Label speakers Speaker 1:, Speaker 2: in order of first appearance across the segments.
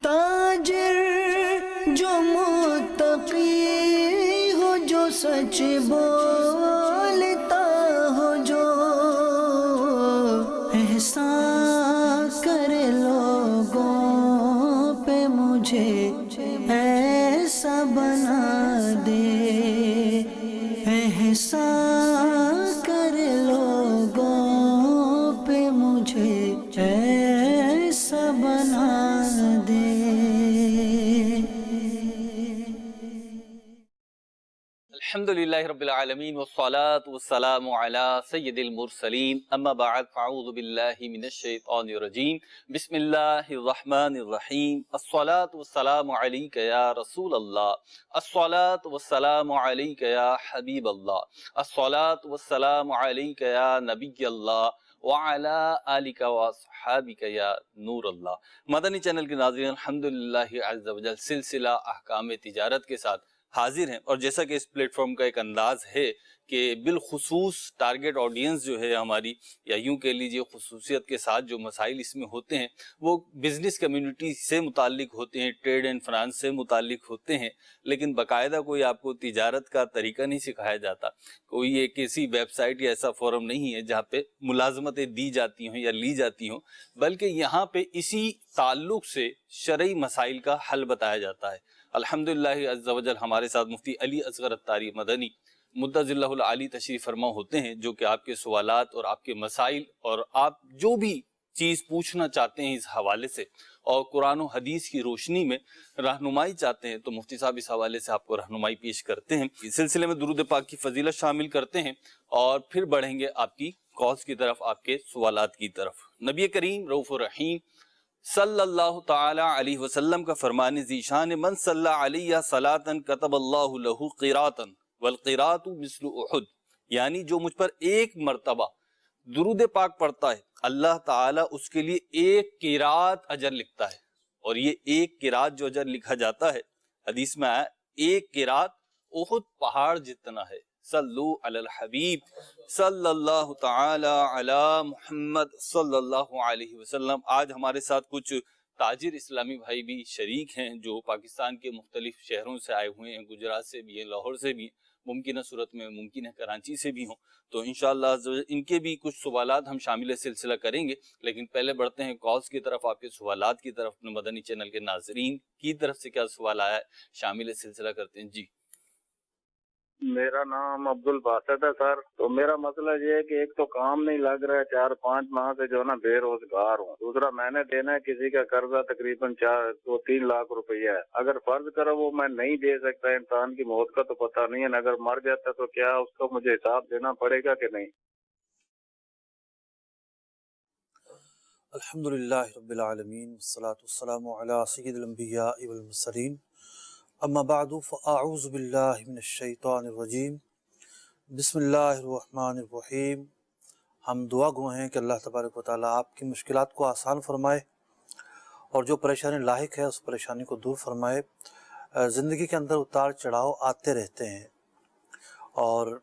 Speaker 1: تاجر جو متقی ہو، جو سچ بولتا ہو، جو احسان کرے لوگوں پہ، مجھے ایسا بنا دے، احسان کرے لوگوں پہ، مجھے ایسا بنا دے۔
Speaker 2: الحمدللہ رب العالمین والصلاة والسلام علی سید المرسلین، اما بعد فاعوذ باللہ من الشیطان الرجیم، بسم اللہ الرحمن الرحیم۔ الصلاة والسلام علیک یا رسول اللہ، الصلاة والسلام علیک یا حبیب اللہ، الصلاة والسلام علیک یا نبی اللہ، وعلی آلک واصحابک یا نور اللہ۔ مدنی چینل کے ناظرین، الحمدللہ عز وجل سلسلہ احکام تجارت کے ساتھ حاضر ہیں، اور جیسا کہ اس پلیٹ فارم کا ایک انداز ہے کہ بالخصوص ٹارگٹ آڈینس جو ہے ہماری، یا یوں کہہ لیجیے خصوصیت کے ساتھ جو مسائل اس میں ہوتے ہیں وہ بزنس کمیونٹی سے متعلق ہوتے ہیں، ٹریڈ اینڈ فنانس سے متعلق ہوتے ہیں، لیکن باقاعدہ کوئی آپ کو تجارت کا طریقہ نہیں سکھایا جاتا۔ کوئی ایک ایسی ویب سائٹ یا ایسا فورم نہیں ہے جہاں پہ ملازمتیں دی جاتی ہوں یا لی جاتی ہوں، بلکہ یہاں پہ اسی تعلق سے شرعی مسائل کا حل بتایا جاتا ہے۔ الحمدللہ عز و جل ہمارے ساتھ مفتی علی اصغر الطاری مدنی مدظ اللہ العالی تشریف فرما ہوتے ہیں، جو کہ آپ کے سوالات اور آپ کے مسائل اور آپ جو بھی چیز پوچھنا چاہتے ہیں اس حوالے سے اور قرآن و حدیث کی روشنی میں رہنمائی چاہتے ہیں، تو مفتی صاحب اس حوالے سے آپ کو رہنمائی پیش کرتے ہیں۔ اس سلسلے میں درود پاک کی فضیلت شامل کرتے ہیں اور پھر بڑھیں گے آپ کی کالز کی طرف، آپ کے سوالات کی طرف۔ نبی کریم رؤوف الرحیم صلی اللہ تعالی علیہ وسلم کا فرمان ذیشان، من صلی علیہ صلاۃ کتب اللہ لہ قراۃ والقراۃ مثل احد، یعنی جو مجھ پر ایک مرتبہ درود پاک پڑھتا ہے اللہ تعالیٰ اس کے لیے ایک قرات اجر لکھتا ہے، اور یہ ایک قرات جو اجر لکھا جاتا ہے حدیث میں آیا ایک قرات احد پہاڑ جتنا ہے۔ صلو علی الحبیب صلی اللہ تعالی علی محمد صلی اللہ علیہ وسلم۔ آج ہمارے ساتھ کچھ تاجر اسلامی بھائی بھی شریک ہیں جو پاکستان کے مختلف شہروں سے آئے ہوئے ہیں، گجرات سے بھی ہیں، لاہور سے بھی ہیں، ممکنہ صورت میں ممکن ہے کراچی سے بھی ہوں، تو انشاءاللہ ان کے بھی کچھ سوالات ہم شامل سلسلہ کریں گے، لیکن پہلے بڑھتے ہیں کالز کی طرف، آپ کے سوالات کی طرف۔ اپنے مدنی چینل کے ناظرین کی طرف سے کیا سوال آیا ہے شامل سلسلہ کرتے ہیں۔ جی
Speaker 3: میرا نام عبد الباسط ہے سر۔ تو میرا مسئلہ یہ ہے کہ ایک تو کام نہیں لگ رہا ہے، 4-5 ماہ سے جو ہے نا بے روزگار ہوں۔ دوسرا میں نے دینا ہے کسی کا قرضہ تقریباً 2-3 لاکھ روپیہ ہے، اگر فرض کرو وہ میں نہیں دے سکتا، انسان کی موت کا تو پتہ نہیں ہے، اگر مر جاتا تو کیا اس کو مجھے حساب دینا پڑے گا کہ نہیں؟
Speaker 4: الحمدللہ رب العالمین والصلاة والسلام علی سید الانبیاء والمرسلین، اما بعد فاعوذ باللہ من الشیطان الرجیم، بسم اللہ الرحمن الرحیم۔ ہم دعا گو ہیں کہ اللہ تبارک و تعالیٰ آپ کی مشکلات کو آسان فرمائے اور جو پریشانی لاحق ہے اس پریشانی کو دور فرمائے۔ زندگی کے اندر اتار چڑھاؤ آتے رہتے ہیں، اور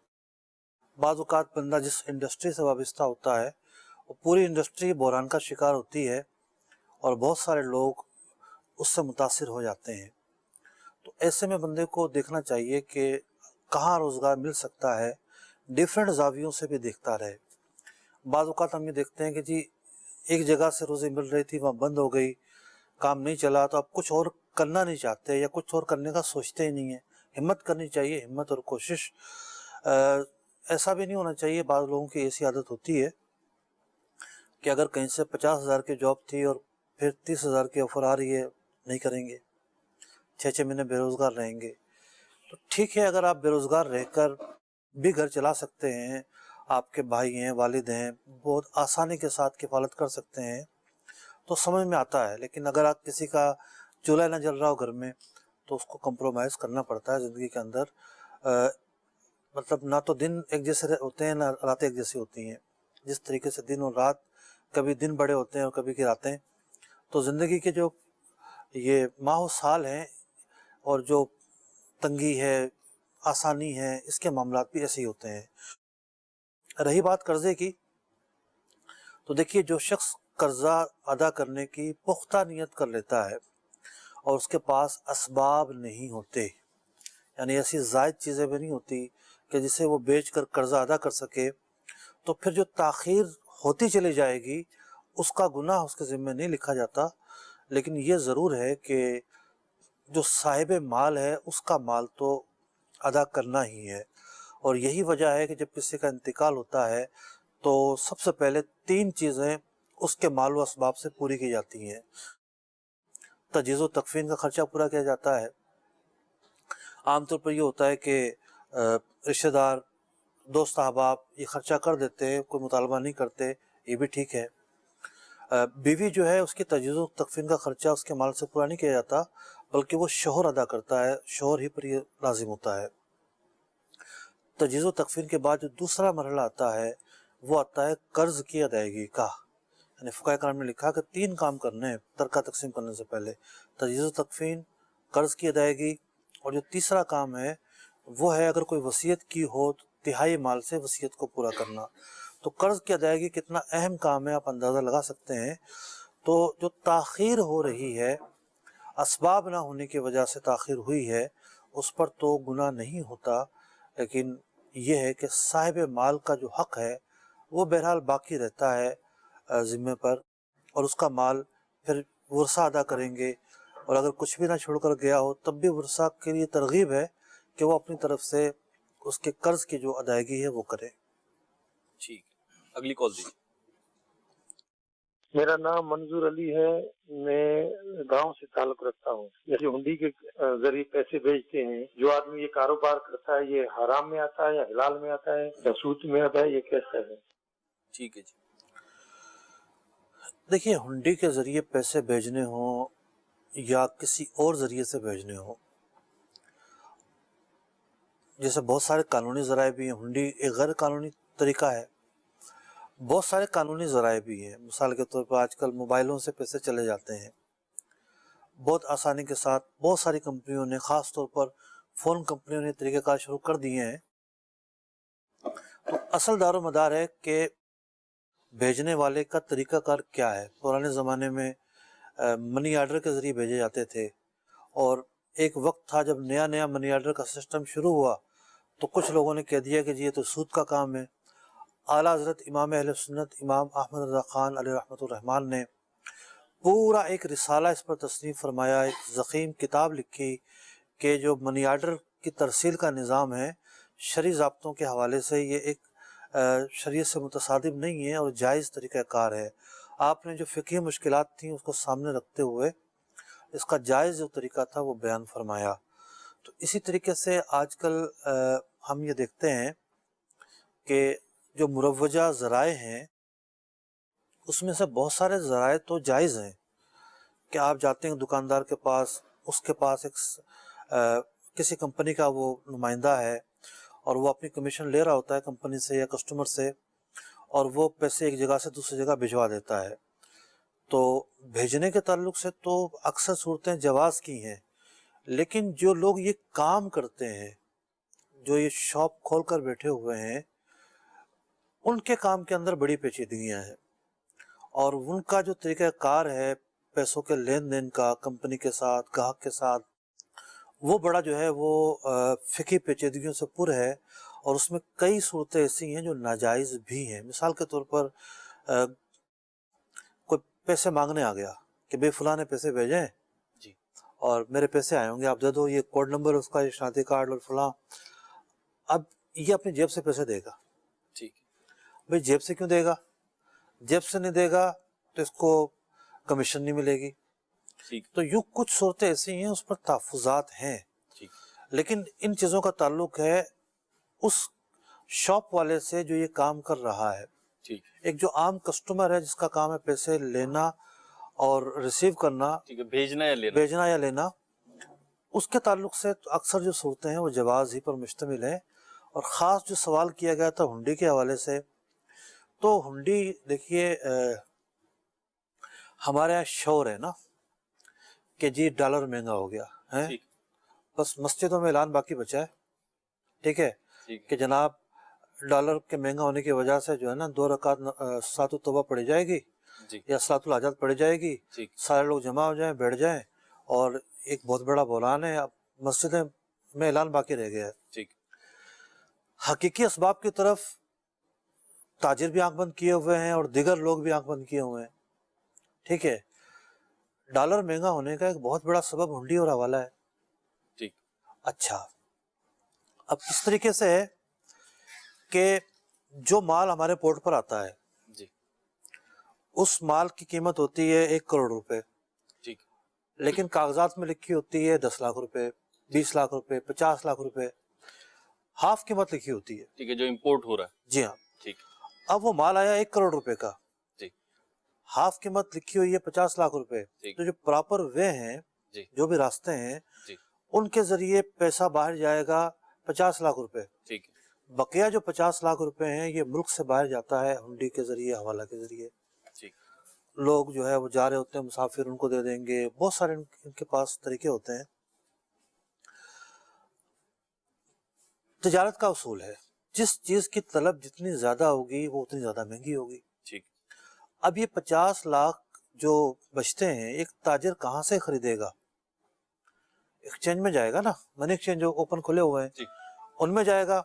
Speaker 4: بعض اوقات بندہ جس انڈسٹری سے وابستہ ہوتا ہے وہ پوری انڈسٹری بحران کا شکار ہوتی ہے، اور بہت سارے لوگ اس سے متاثر ہو جاتے ہیں۔ تو ایسے میں بندے کو دیکھنا چاہیے کہ کہاں روزگار مل سکتا ہے، ڈیفرنٹ زاویوں سے بھی دیکھتا رہے۔ بعض اوقات ہم یہ دیکھتے ہیں کہ جی ایک جگہ سے روزی مل رہی تھی، وہاں بند ہو گئی، کام نہیں چلا، تو آپ کچھ اور کرنا نہیں چاہتے یا کچھ اور کرنے کا سوچتے ہی نہیں ہیں۔ ہمت کرنی چاہیے، ہمت اور کوشش۔ ایسا بھی نہیں ہونا چاہیے، بعض لوگوں کی ایسی عادت ہوتی ہے کہ اگر کہیں سے 50,000 کی جاب تھی اور پھر 30,000 کی آفر آ رہی ہے، نہیں کریں گے، 6 مہینے بے روزگار رہیں گے۔ تو ٹھیک ہے، اگر آپ بے روزگار رہ کر بھی گھر چلا سکتے ہیں، آپ کے بھائی ہیں، والد ہیں، بہت آسانی کے ساتھ کفالت کر سکتے ہیں، تو سمجھ میں آتا ہے۔ لیکن اگر آپ کسی کا چولہا نہ جل رہا ہو گھر میں تو اس کو کمپرومائز کرنا پڑتا ہے زندگی کے اندر۔ مطلب نہ تو دن ایک جیسے ہوتے ہیں، نہ راتیں ایک جیسی ہوتی ہیں۔ جس طریقے سے دن اور رات، کبھی دن بڑے ہوتے ہیں اور کبھی کی راتیں، تو زندگی کے جو یہ ماہ و سال ہیں اور جو تنگی ہے، آسانی ہے، اس کے معاملات بھی ایسے ہی ہوتے ہیں۔ رہی بات قرضے کی، تو دیکھیے جو شخص قرضہ ادا کرنے کی پختہ نیت کر لیتا ہے اور اس کے پاس اسباب نہیں ہوتے، یعنی ایسی زائد چیزیں بھی نہیں ہوتی کہ جسے وہ بیچ کر قرضہ ادا کر سکے، تو پھر جو تاخیر ہوتی چلی جائے گی اس کا گناہ اس کے ذمہ نہیں لکھا جاتا، لیکن یہ ضرور ہے کہ جو صاحب مال ہے اس کا مال تو ادا کرنا ہی ہے۔ اور یہی وجہ ہے کہ جب کسی کا انتقال ہوتا ہے تو سب سے پہلے 3 چیزیں اس کے مال و اسباب سے پوری کی جاتی ہیں۔ تجہیز و تکفین کا خرچہ پورا کیا جاتا ہے۔ عام طور پر یہ ہوتا ہے کہ رشتہ دار، دوست احباب یہ خرچہ کر دیتے ہیں، کوئی مطالبہ نہیں کرتے، یہ بھی ٹھیک ہے۔ بیوی جو ہے اس کی تجہیز و تکفین کا خرچہ اس کے مال سے پورا نہیں کیا جاتا، بلکہ وہ شوہر ادا کرتا ہے، شوہر ہی پر یہ لازم ہوتا ہے۔ تجہیز و تکفین کے بعد جو دوسرا مرحلہ آتا ہے وہ آتا ہے قرض کی ادائیگی کا، یعنی فقہ کرام نے لکھا کہ 3 کام کرنے ہیں ترکہ تقسیم کرنے سے پہلے: تجہیز و تکفین، قرض کی ادائیگی، اور جو تیسرا کام ہے وہ ہے اگر کوئی وصیت کی ہو تو تہائی مال سے وصیت کو پورا کرنا۔ تو قرض کی ادائیگی کتنا اہم کام ہے آپ اندازہ لگا سکتے ہیں۔ تو جو تاخیر ہو رہی ہے، اسباب نہ ہونے کی وجہ سے تاخیر ہوئی ہے، اس پر تو گناہ نہیں ہوتا، لیکن یہ ہے کہ صاحب مال کا جو حق ہے وہ بہرحال باقی رہتا ہے ذمہ پر، اور اس کا مال پھر ورثہ ادا کریں گے، اور اگر کچھ بھی نہ چھوڑ کر گیا ہو تب بھی ورثہ کے لیے ترغیب ہے کہ وہ اپنی طرف سے اس کے قرض کی جو ادائیگی ہے وہ کرے۔
Speaker 2: ٹھیک ہے، اگلی کال دیجیے۔
Speaker 5: میرا نام منظور علی ہے، میں گاؤں سے تعلق رکھتا ہوں۔ جیسے ہنڈی کے ذریعے پیسے بھیجتے ہیں، جو آدمی یہ کاروبار کرتا ہے یہ حرام میں آتا ہے یا حلال میں آتا ہے یا سود میں آتا ہے، یہ کیسا ہے؟
Speaker 2: ٹھیک ہے جی۔
Speaker 4: دیکھیے، ہنڈی کے ذریعے پیسے بھیجنے ہوں یا کسی اور ذریعے سے بھیجنے ہوں، جیسے بہت سارے قانونی ذرائع بھی ہیں، ہنڈی ایک غیر قانونی طریقہ ہے، بہت سارے قانونی ذرائع بھی ہیں۔ مثال کے طور پر آج کل موبائلوں سے پیسے چلے جاتے ہیں بہت آسانی کے ساتھ۔ بہت ساری کمپنیوں نے، خاص طور پر فون کمپنیوں نے طریقہ کار شروع کر دیے ہیں۔ تو اصل دار و مدار ہے کہ بھیجنے والے کا طریقہ کار کیا ہے۔ پرانے زمانے میں منی آرڈر کے ذریعے بھیجے جاتے تھے، اور ایک وقت تھا جب نیا نیا منی آرڈر کا سسٹم شروع ہوا تو کچھ لوگوں نے کہہ دیا کہ جی یہ تو سود کا کام ہے۔ اعلیٰ حضرت امام اہل سنت امام احمد رضا خان علیہ رحمۃ الرحمن نے پورا ایک رسالہ اس پر تصنیف فرمایا، ایک ضخیم کتاب لکھی کہ جو منی آرڈر کی ترسیل کا نظام ہے شرعی ضابطوں کے حوالے سے یہ ایک شریعت سے متصادم نہیں ہے اور جائز طریقہ کار ہے۔ آپ نے جو فقہی مشکلات تھیں اس کو سامنے رکھتے ہوئے اس کا جائز جو طریقہ تھا وہ بیان فرمایا۔ تو اسی طریقے سے آج کل ہم یہ دیکھتے ہیں کہ جو مروجہ ذرائع ہیں اس میں سے بہت سارے ذرائع تو جائز ہیں کہ آپ جاتے ہیں دکاندار کے پاس، اس کے پاس ایک کسی کمپنی کا وہ نمائندہ ہے اور وہ اپنی کمیشن لے رہا ہوتا ہے کمپنی سے یا کسٹمر سے، اور وہ پیسے ایک جگہ سے دوسری جگہ بھجوا دیتا ہے۔ تو بھیجنے کے تعلق سے تو اکثر صورتیں جواز کی ہیں، لیکن جو لوگ یہ کام کرتے ہیں، جو یہ شاپ کھول کر بیٹھے ہوئے ہیں، ان کے کام کے اندر بڑی پیچیدگیاں ہیں، اور ان کا جو طریقہ کار ہے پیسوں کے لین دین کا کمپنی کے ساتھ، گاہک کے ساتھ، وہ بڑا جو ہے وہ فقہی پیچیدگیوں سے پر ہے، اور اس میں کئی صورتیں ایسی ہیں جو ناجائز بھی ہیں۔ مثال کے طور پر کوئی پیسے مانگنے آ گیا کہ بھئی فلاں نے پیسے بھیجے
Speaker 2: جی،
Speaker 4: اور میرے پیسے آئے ہوں گے، آپ دے دو، یہ کوڈ نمبر اس کا، یہ شناختی کارڈ اور فلاں۔ اب یہ اپنی جیب سے پیسے دے گا۔
Speaker 2: ٹھیک ہے۔
Speaker 4: بھئی جیب سے کیوں دے گا؟ جیب سے نہیں دے گا تو اس کو کمیشن نہیں ملے گی۔
Speaker 2: ٹھیک
Speaker 4: تو یوں کچھ صورتیں ایسی ہیں اس پر تحفظات ہیں،
Speaker 2: ٹھیک
Speaker 4: لیکن ان چیزوں کا تعلق ہے اس شاپ والے سے جو یہ کام کر رہا ہے۔
Speaker 2: ٹھیک
Speaker 4: ایک جو عام کسٹمر ہے جس کا کام ہے پیسے لینا اور ریسیو کرنا،
Speaker 2: ٹھیک ہے، بھیجنا یا لینا۔
Speaker 4: بھیجنا یا لینا، اس کے تعلق سے اکثر جو صورتیں ہیں وہ جواز ہی پر مشتمل ہیں۔ اور خاص جو سوال کیا گیا تھا ہنڈی کے حوالے سے، تو ہنڈی دیکھیے ہمارے یہاں شور ہے نا کہ جی ڈالر مہنگا ہو گیا ہے،
Speaker 2: ٹھیک
Speaker 4: بس مسجدوں میں اعلان باقی بچا ہے، ٹھیک ہے،
Speaker 2: ٹھیک
Speaker 4: کہ جناب ڈالر کے مہنگا ہونے کی وجہ سے جو ہے نا 2 رکعت صلاۃ التوبہ پڑھی جائے گی
Speaker 2: جی،
Speaker 4: یا صلاۃ الحاجات پڑھی جائے گی،
Speaker 2: ٹھیک
Speaker 4: سارے لوگ جمع ہو جائیں، بیٹھ جائیں اور ایک بہت بڑا بحران ہے. اب مسجدیں میں اعلان باقی رہ گیا ہے.
Speaker 2: ٹھیک.
Speaker 4: حقیقی اسباب کی طرف تاجر بھی آنکھ بند کیے ہوئے ہیں اور دیگر لوگ بھی آنکھ بند کیے ہوئے ہیں. ٹھیک ہے. ڈالر مہنگا ہونے کا ایک بہت بڑا سبب ہنڈی اور حوالہ ہے.
Speaker 2: ٹھیک.
Speaker 4: اچھا، اب اس طریقے سے ہے کہ جو مال ہمارے پورٹ پر آتا ہے
Speaker 2: جی.
Speaker 4: اس مال کی قیمت ہوتی ہے 1 کروڑ روپے،
Speaker 2: ٹھیک.
Speaker 4: لیکن کاغذات میں لکھی ہوتی ہے 10 لاکھ روپے، 20 لاکھ روپے، 50 لاکھ روپے، ہاف قیمت لکھی ہوتی ہے.
Speaker 2: ٹھیک ہے، جو امپورٹ ہو رہا ہے.
Speaker 4: جی ہاں.
Speaker 2: ٹھیک.
Speaker 4: اب وہ مال آیا 1 کروڑ روپے کا،
Speaker 2: جی.
Speaker 4: ہاف قیمت لکھی ہوئی ہے 50 لاکھ روپے.
Speaker 2: ٹھیک.
Speaker 4: تو جو پراپر وے ہیں،
Speaker 2: جی.
Speaker 4: جو بھی راستے ہیں،
Speaker 2: جی.
Speaker 4: ان کے ذریعے پیسہ باہر جائے گا 50 لاکھ روپے.
Speaker 2: ٹھیک ہے.
Speaker 4: بقیہ جو 50 لاکھ روپے ہیں یہ ملک سے باہر جاتا ہے ہنڈی کے ذریعے، حوالہ کے ذریعے.
Speaker 2: ٹھیک.
Speaker 4: لوگ جو ہے وہ جا رہے ہوتے ہیں مسافر، ان کو دے دیں گے. بہت سارے ان کے پاس طریقے ہوتے ہیں. تجارت کا اصول ہے، جس چیز کی طلب جتنی زیادہ ہوگی وہ اتنی زیادہ مہنگی ہوگی.
Speaker 2: ٹھیک.
Speaker 4: اب یہ 50 لاکھ جو بچتے ہیں ایک تاجر کہاں سے خریدے گا؟ ایکسچینج میں جائے گا نا، منی ایکسچینج جو اوپن کھلے ہوئے ہیں
Speaker 2: جی.
Speaker 4: ان میں جائے گا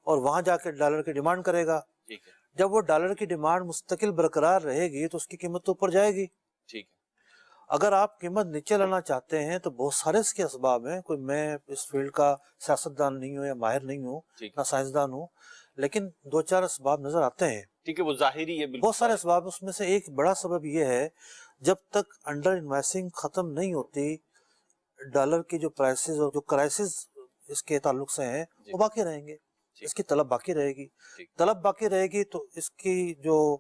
Speaker 4: اور وہاں جا کے ڈالر کی ڈیمانڈ کرے گا.
Speaker 2: ٹھیک ہے.
Speaker 4: جب وہ ڈالر کی ڈیمانڈ مستقل برقرار رہے گی تو اس کی قیمت تو اوپر جائے گی.
Speaker 2: ٹھیک ہے.
Speaker 4: اگر آپ قیمت نیچے لانا چاہتے ہیں تو بہت سارے اس کے اسباب ہیں. کوئی میں اس فیلڈ کا سیاستدان نہیں ہوں یا ماہر نہیں ہوں،
Speaker 2: ٹھیک.
Speaker 4: نہ سائنسدان ہوں، لیکن 2-4 اسباب نظر آتے ہیں.
Speaker 2: ٹھیک ہے، وہ ظاہری ہے. بالکل
Speaker 4: بہت سارے اسباب. اس میں سے ایک بڑا سبب یہ ہے، جب تک انڈر انوائسنگ ختم نہیں ہوتی ڈالر کی جو پرائسز اور جو کرائسز اس کے تعلق سے ہیں
Speaker 2: جی.
Speaker 4: وہ باقی رہیں گے. اس کی طلب باقی رہے گی.
Speaker 2: ٹھیک.
Speaker 4: طلب باقی رہے گی تو اس کی جو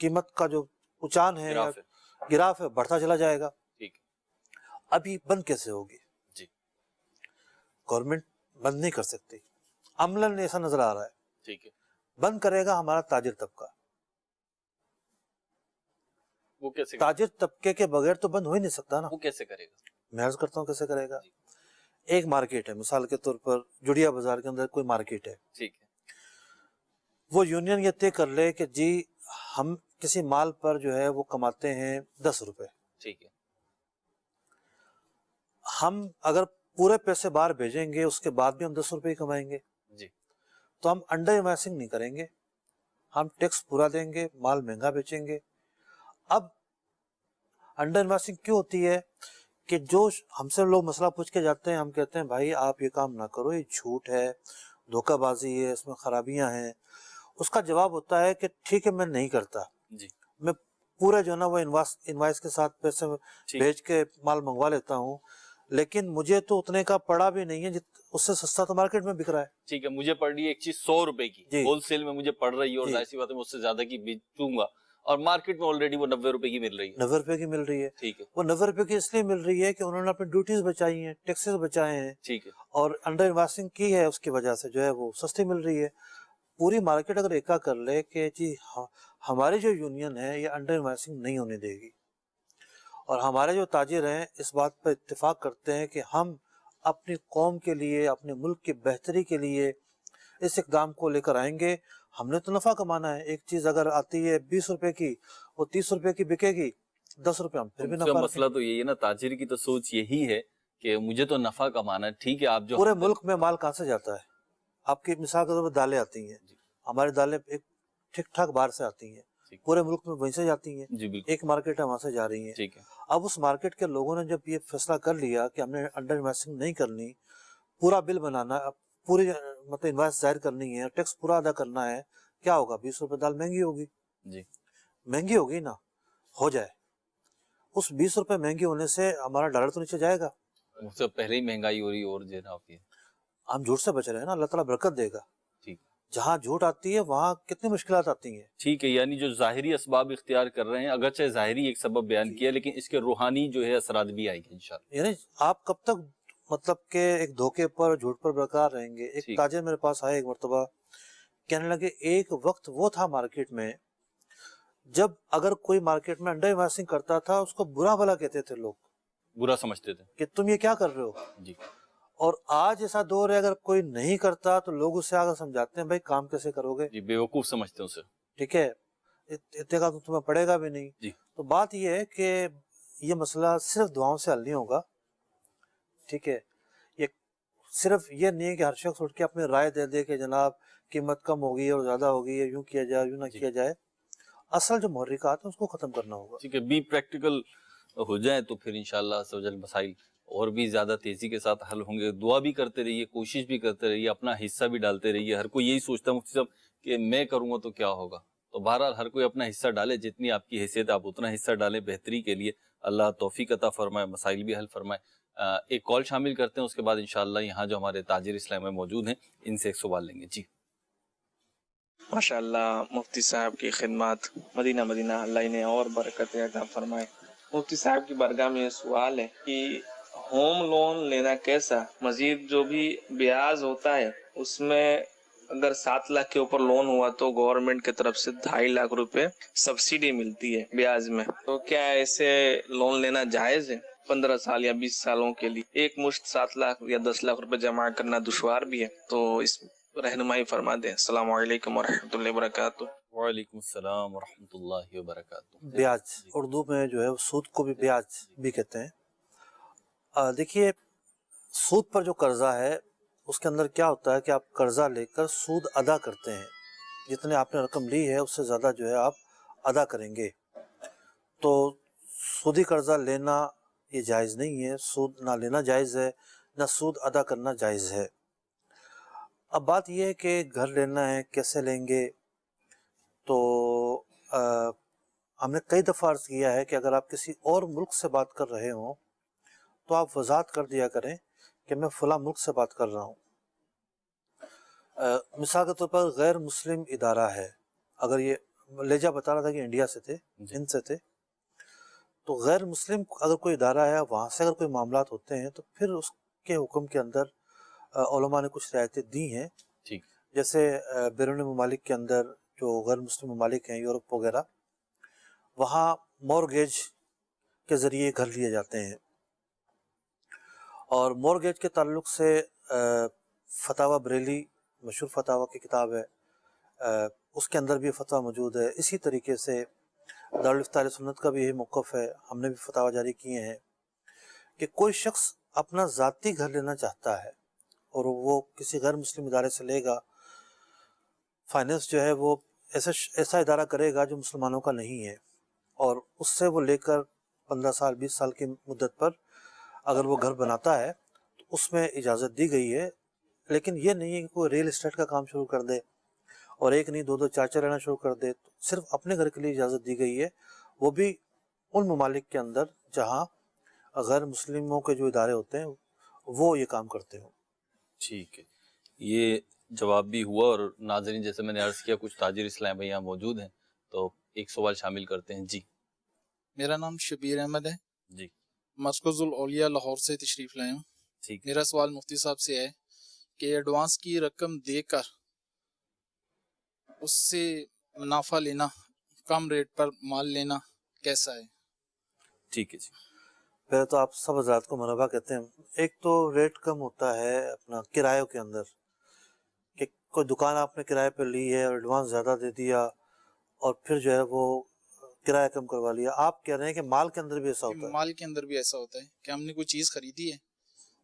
Speaker 4: قیمت کا جو اچان ہے یا
Speaker 2: گراف ہے.
Speaker 4: گراف ہے بڑھتا چلا جائے گا.
Speaker 2: ٹھیک.
Speaker 4: اب یہ بند کیسے ہوگی؟
Speaker 2: جی.
Speaker 4: گورنمنٹ بند نہیں کر سکتی. عملاً ایسا نظر آ رہا ہے.
Speaker 2: ٹھیک ہے.
Speaker 4: بند کرے گا ہمارا تاجر طبقہ.
Speaker 2: وہ کیسے
Speaker 4: تاجر طبقے کے بغیر تو بند ہو ہی نہیں سکتا نا.
Speaker 2: وہ کیسے کرے گا؟
Speaker 4: میں عرض کرتا ہوں کیسے کرے گا.
Speaker 2: جی.
Speaker 4: ایک مارکیٹ ہے، مثال کے طور پر جڑیا بازار کے اندر کوئی مارکیٹ ہے.
Speaker 2: ٹھیک ہے.
Speaker 4: وہ یونین یہ طے کر لے کہ جی ہم کسی مال پر جو ہے وہ کماتے ہیں 10 روپے.
Speaker 2: ٹھیک ہے.
Speaker 4: ہم اگر پورے پیسے باہر بھیجیں گے اس کے بعد بھی ہم 10 روپے ہی کمائیں گے.
Speaker 2: جی.
Speaker 4: تو ہم انڈر انوائسنگ نہیں کریں گے، ہم ٹیکس پورا دیں گے، مال مہنگا بیچیں گے. اب انڈر انوائسنگ کیوں ہوتی ہے کہ جو ہم سے لوگ مسئلہ پوچھ کے جاتے ہیں، ہم کہتے ہیں بھائی آپ یہ کام نہ کرو، یہ جھوٹ ہے، دھوکہ بازی ہے، اس میں خرابیاں ہیں. اس کا جواب ہوتا ہے کہ ٹھیک ہے میں نہیں کرتا،
Speaker 2: جی.
Speaker 4: میں پورے جو ہے نا وہ انوائس کے ساتھ پیسے
Speaker 2: ٹھیک.
Speaker 4: بھیج کے مال منگوا لیتا ہوں، لیکن مجھے تو اتنے کا پڑا بھی نہیں ہے، اس سے سستا تو مارکیٹ میں بک رہا ہے.
Speaker 2: ٹھیک ہے، مجھے پڑ رہی ہے ایک چیز 100 روپے کی،
Speaker 4: جی.
Speaker 2: ہول سیل میں مجھے پڑ رہی ہے اور
Speaker 4: جی.
Speaker 2: ظاہر سی بات ہے میں اس سے زیادہ کی بیچوں گا اور مارکیٹ میں آلریڈی وہ 90 روپے کی مل رہی ہے.
Speaker 4: 90 روپے کی مل رہی ہے.
Speaker 2: ٹھیک ہے.
Speaker 4: وہ 90 روپے کی اس لیے مل رہی ہے کہ انہوں نے اپنی ڈیوٹیز بچائی ہیں، ٹیکسز بچائے ہیں،
Speaker 2: ٹھیک ہے.
Speaker 4: اور انڈر انوائسنگ کی ہے، اس کی وجہ سے جو ہے وہ سستی مل رہی ہے. پوری مارکیٹ اگر ایکا کر لے کہ جی ہماری جو یونین ہے یہ انڈر انوائسنگ نہیں ہونے دے گی، اور ہمارے جو تاجر ہیں اس بات پر اتفاق کرتے ہیں کہ ہم اپنی قوم کے لیے، اپنے ملک کی بہتری کے لیے اس اقدام کو لے کر آئیں گے. ہم نے تو نفع کمانا ہے. ایک چیز اگر آتی ہے 20 روپے کی، وہ 30 روپے کی بکے گی، 10 روپے ہم پھر بھی
Speaker 2: اس کا
Speaker 4: نفع
Speaker 2: مسئلہ تو یہی ہے نا، تاجر کی تو سوچ یہی ہے کہ مجھے تو نفع کمانا ہے. ٹھیک ہے، آپ جو
Speaker 4: پورے ملک میں مال کہاں سے جاتا ہے؟ آپ کی مثال کے طور پر دالیں آتی ہیں،
Speaker 2: جی.
Speaker 4: ہماری دالیں ایک ٹھیک ٹھاک باہر سے آتی ہیں،
Speaker 2: ٹھیک.
Speaker 4: پورے ملک میں وہیں سے جاتی ہیں.
Speaker 2: جی بالکل.
Speaker 4: ایک مارکیٹ ہے وہاں سے جا رہی ہیں.
Speaker 2: ٹھیک ہے.
Speaker 4: اب اس مارکیٹ کے لوگوں نے جب یہ فیصلہ کر لیا کہ ہم نے انڈر انوائسنگ نہیں کرنی، پورا بل بنانا، پوری مطلب انوائس ظاہر کرنی ہے، ٹیکس پورا ادا کرنا ہے، کیا ہوگا؟ 20 روپے دال مہنگی ہوگی.
Speaker 2: جی.
Speaker 4: مہنگی ہوگی نا، ہو جائے. اس 20 روپے مہنگی ہونے سے ہمارا ڈالر تو نیچے جائے گا.
Speaker 2: اس سے پہلے ہی مہنگائی ہو رہی اور جناب کی
Speaker 4: ہم جھوٹ سے بچ رہے ہیں نا، اللہ تعالیٰ برکت دے گا.
Speaker 2: ٹھیک.
Speaker 4: جہاں جھوٹ آتی ہے وہاں کتنی مشکلات آتی ہیں.
Speaker 2: ٹھیک ہے، یعنی جو ظاہری اسباب اختیار کر رہے ہیں، اگرچہ ظاہری ایک سبب بیان کیا لیکن اس کے روحانی جو ہے اثرات بھی آئیں گے انشاءاللہ.
Speaker 4: یعنی آپ کب تک مطلب کہ ایک دھوکے پر، جھوٹ پر برقرار رہیں گے؟ ایک تاجر میرے پاس آئے ایک مرتبہ، کہنے لگے ایک وقت وہ تھا مارکیٹ میں جب اگر کوئی مارکیٹ میں انڈر انوائسنگ کرتا تھا اس کو برا بھلا کہتے تھے لوگ،
Speaker 2: برا سمجھتے تھے
Speaker 4: کہ تم یہ کیا کر رہے ہو.
Speaker 2: جی.
Speaker 4: اور آج ایسا دور ہے اگر کوئی نہیں کرتا تو لوگ اس سے آگے سمجھاتے ہیں بھائی کام کیسے کرو گے.
Speaker 2: جی، بیوقوف سمجھتے ہیں اسے.
Speaker 4: ٹھیک ہے، اتنے کا تو تمہیں پڑے گا بھی نہیں.
Speaker 2: جی.
Speaker 4: تو بات یہ ہے کہ یہ مسئلہ صرف دعاؤں سے حل نہیں ہوگا، ٹھیک ہے؟ یہ صرف یہ نہیں ہے کہ ہر شخص اٹھ کے اپنی رائے دے دے کہ جناب قیمت کم ہوگی اور زیادہ ہوگی، یوں کیا جائے یوں نہ کیا جائے. اصل جو محرکات ہیں اس کو ختم کرنا ہوگا.
Speaker 2: ٹھیک ہے، بھی پریکٹیکل ہو جائیں تو پھر انشاءاللہ عز و جل مسائل اور بھی زیادہ تیزی کے ساتھ حل ہوں گے. دعا بھی کرتے رہیے، کوشش بھی کرتے رہیے، اپنا حصہ بھی ڈالتے رہیے. ہر کوئی یہی سوچتا ہے مفتی صاحب کہ میں کروں گا تو کیا ہوگا، تو بہرحال ہر کوئی اپنا حصہ ڈالے، جتنی آپ کی حیثیت آپ اتنا حصہ ڈالیں بہتری کے لیے. اللہ توفیق عطا فرمائے، مسائل بھی حل فرمائے. ایک کال شامل کرتے ہیں، اس کے بعد انشاءاللہ یہاں جو ہمارے تاجر اسلام میں موجود ہیں ان سے ایک سوال لیں گے. جی
Speaker 6: ماشاءاللہ مفتی صاحب کی خدمات مدینہ مدینہ اللہ انہیں اور برکت عطا فرمائے. مفتی صاحب کی بارگاہ میں یہ سوال ہے کہ ہوم لون لینا کیسا، مزید جو بھی بیاج ہوتا ہے اس میں اگر 7 لاکھ کے اوپر لون ہوا تو گورنمنٹ کی طرف سے 2.5 لاکھ روپے سبسڈی ملتی ہے بیاج میں، تو کیا ایسے لون لینا جائز ہے 15 سال یا 20 سالوں کے لیے؟ ایک مشت 7 لاکھ یا 10 لاکھ روپے جمع کرنا دشوار بھی ہے، تو اس رہنمائی فرما دیں. السلام علیکم ورحمۃ اللہ وبرکاتہ.
Speaker 2: وعلیکم السلام ورحمۃ اللہ وبرکاتہ.
Speaker 4: بیاج اردو میں جو ہے سود کو بھی بیاج بھی کہتے ہیں. دیکھیے سود پر جو قرضہ ہے اس کے اندر کیا ہوتا ہے کہ آپ قرضہ لے کر سود ادا کرتے ہیں، جتنے آپ نے رقم لی ہے اس سے زیادہ جو ہے آپ ادا کریں گے. تو سودی قرضہ لینا یہ جائز نہیں ہے، سود نہ لینا جائز ہے نہ سود ادا کرنا جائز ہے. اب بات یہ ہے کہ گھر لینا ہے کیسے لیں گے، تو ہم نے کئی دفعہ عرض کیا ہے کہ اگر آپ کسی اور ملک سے بات کر رہے ہوں تو آپ وضاحت کر دیا کریں کہ میں فلاں ملک سے بات کر رہا ہوں. مثال کے طور پر غیر مسلم ادارہ ہے، اگر یہ لیجا بتا رہا تھا کہ انڈیا سے تھے، ہند سے تھے، تو غیر مسلم اگر کوئی ادارہ ہے وہاں سے اگر کوئی معاملات ہوتے ہیں تو پھر اس کے حکم کے اندر علماء نے کچھ رعایتیں دی ہیں.
Speaker 2: ٹھیک،
Speaker 4: جیسے بیرون ممالک کے اندر جو غیر مسلم ممالک ہیں یورپ وغیرہ، وہاں مورگیج کے ذریعے گھر لیے جاتے ہیں، اور مورگیج کے تعلق سے فتاوی بریلی مشہور فتاوی کی کتاب ہے، اس کے اندر بھی فتویٰ موجود ہے. اسی طریقے سے دارالفتہ اہل سنت کا بھی یہی موقف ہے، ہم نے بھی فتاوی جاری کیے ہیں کہ کوئی شخص اپنا ذاتی گھر لینا چاہتا ہے اور وہ کسی غیر مسلم ادارے سے لے گا، فائنینس جو ہے وہ ایسا ادارہ کرے گا جو مسلمانوں کا نہیں ہے، اور اس سے وہ لے کر 15 سال 20 سال کی مدت پر اگر وہ گھر بناتا ہے تو اس میں اجازت دی گئی ہے. لیکن یہ نہیں ہے کہ کوئی ریل اسٹیٹ کا کام شروع کر دے اور ایک نہیں دو 4 لینا شروع کر دے. تو صرف اپنے گھر کے لیے اجازت دی گئی ہے، وہ بھی ان ممالک کے اندر جہاں غیر مسلموں کے جو ادارے ہوتے ہیں وہ یہ کام کرتے ہوں.
Speaker 2: ٹھیک ہے، یہ جواب بھی ہوا. اور ناظرین جیسے میں نے عرض کیا کچھ تاجر اسلام یہاں موجود ہیں، تو ایک سوال شامل کرتے ہیں. جی
Speaker 7: میرا نام شبیر احمد ہے،
Speaker 2: جی
Speaker 7: مرکز الاولیاء لاہور سے تشریف لائے ہوں.
Speaker 2: ٹھیک.
Speaker 7: میرا سوال مفتی صاحب سے ہے کہ ایڈوانس کی رقم دے کر اس سے منافع لینا، کم ریٹ پر مال لینا کیسا ہے؟
Speaker 2: ٹھیک ہے جی.
Speaker 4: پہلے تو آپ سب حضرات کو مرحبا کہتے ہیں. ایک تو ریٹ کم ہوتا ہے اپنا کرایوں کے اندر، کہ کوئی دکان آپ نے کرائے پہ لی ہے اور ایڈوانس زیادہ دے دیا اور پھر جو ہے وہ کرایہ کم کروا لیا. آپ کہہ رہے ہیں کہ مال کے اندر بھی ایسا ہوتا ہے؟
Speaker 7: مال کے اندر بھی ایسا ہوتا ہے کہ ہم نے کوئی چیز خریدی ہے،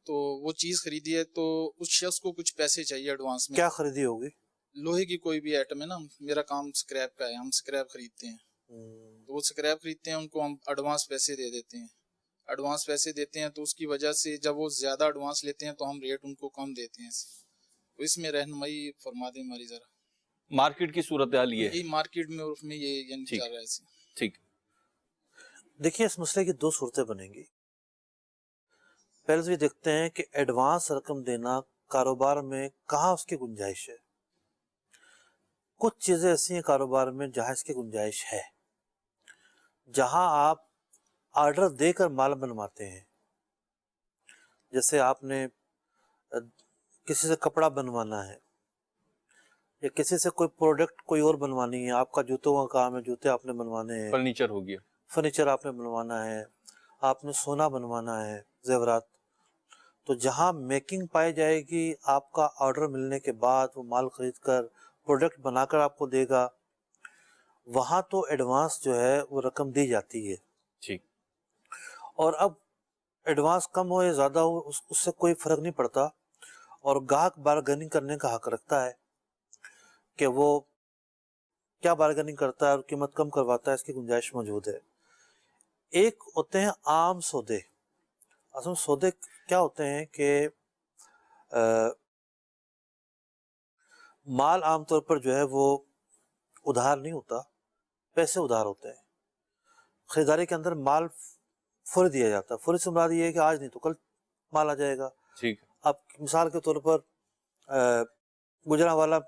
Speaker 7: تو وہ چیز خریدی ہے تو اس شخص کو کچھ پیسے چاہیے ایڈوانس میں.
Speaker 4: کیا خریدی ہوگی؟
Speaker 7: لوہے کی کوئی بھی آئٹم ہے نا، میرا کام سکریپ کا ہے، ہم سکریپ خریدتے ہیں، تو وہ سکریپ خریدتے ہیں، ان کو ہم ایڈوانس پیسے دے دیتے ہیں. ایڈوانس پیسے دیتے ہیں تو اس کی وجہ سے جب وہ زیادہ ایڈوانس لیتے ہیں تو ہم ریٹ ان کو کم دیتے ہیں. تو اس میں رہنمائی فرما دیں ہماری ذرا.
Speaker 2: مارکیٹ کی صورتحال یہ ہے.
Speaker 7: یہی مارکیٹ میں اور اس میں یہ یعنی چل رہا ہے ایسے.
Speaker 2: ٹھیک.
Speaker 4: دیکھیے اس مسئلے کی 2 صورتیں بنیں گی. پہلے تو یہ دیکھتے ہیں کہ ایڈوانس رقم دینا کاروبار میں کہاں اس کی گنجائش ہے. کچھ چیزیں ایسی ہیں کاروبار میں جہاں اس کی گنجائش ہے، جہاں آپ آرڈر دے کر مال بنواتے ہیں. جیسے آپ نے کسی سے کپڑا بنوانا ہے یا کسی سے کوئی پروڈکٹ کوئی اور بنوانی ہے، آپ کا جوتوں کا کام ہے، جوتے آپ نے بنوانے ہیں،
Speaker 2: فرنیچر ہو گیا،
Speaker 4: فرنیچر آپ نے بنوانا ہے، آپ نے سونا بنوانا ہے، زیورات. تو جہاں میکنگ پائی جائے گی، آپ کا آرڈر ملنے کے بعد وہ مال خرید کر پروڈکٹ بنا کر آپ کو دے گا، وہاں تو ایڈوانس جو ہے وہ رقم دی جاتی ہے.
Speaker 2: ٹھیک.
Speaker 4: اور اب ایڈوانس کم ہو یا زیادہ ہو اس سے کوئی فرق نہیں پڑتا، اور گاہک بارگیننگ کرنے کا حق رکھتا ہے کہ وہ کیا بارگیننگ کرتا ہے اور قیمت کم کرواتا ہے، اس کی گنجائش موجود ہے۔ ایک ہوتے ہیں عام سودے۔ اصل سودے کیا ہوتے ہیں کہ مال عام طور پر جو ہے وہ ادھار نہیں ہوتا، پیسے ادھار ہوتے ہیں۔ خریداری کے اندر مال فوری دیا جاتا ہے۔ فوری سے مراد یہ ہے کہ آج نہیں تو کل مال آ جائے گا۔
Speaker 2: ٹھیک ہے،
Speaker 4: اب مثال کے طور پر گجرانوالہ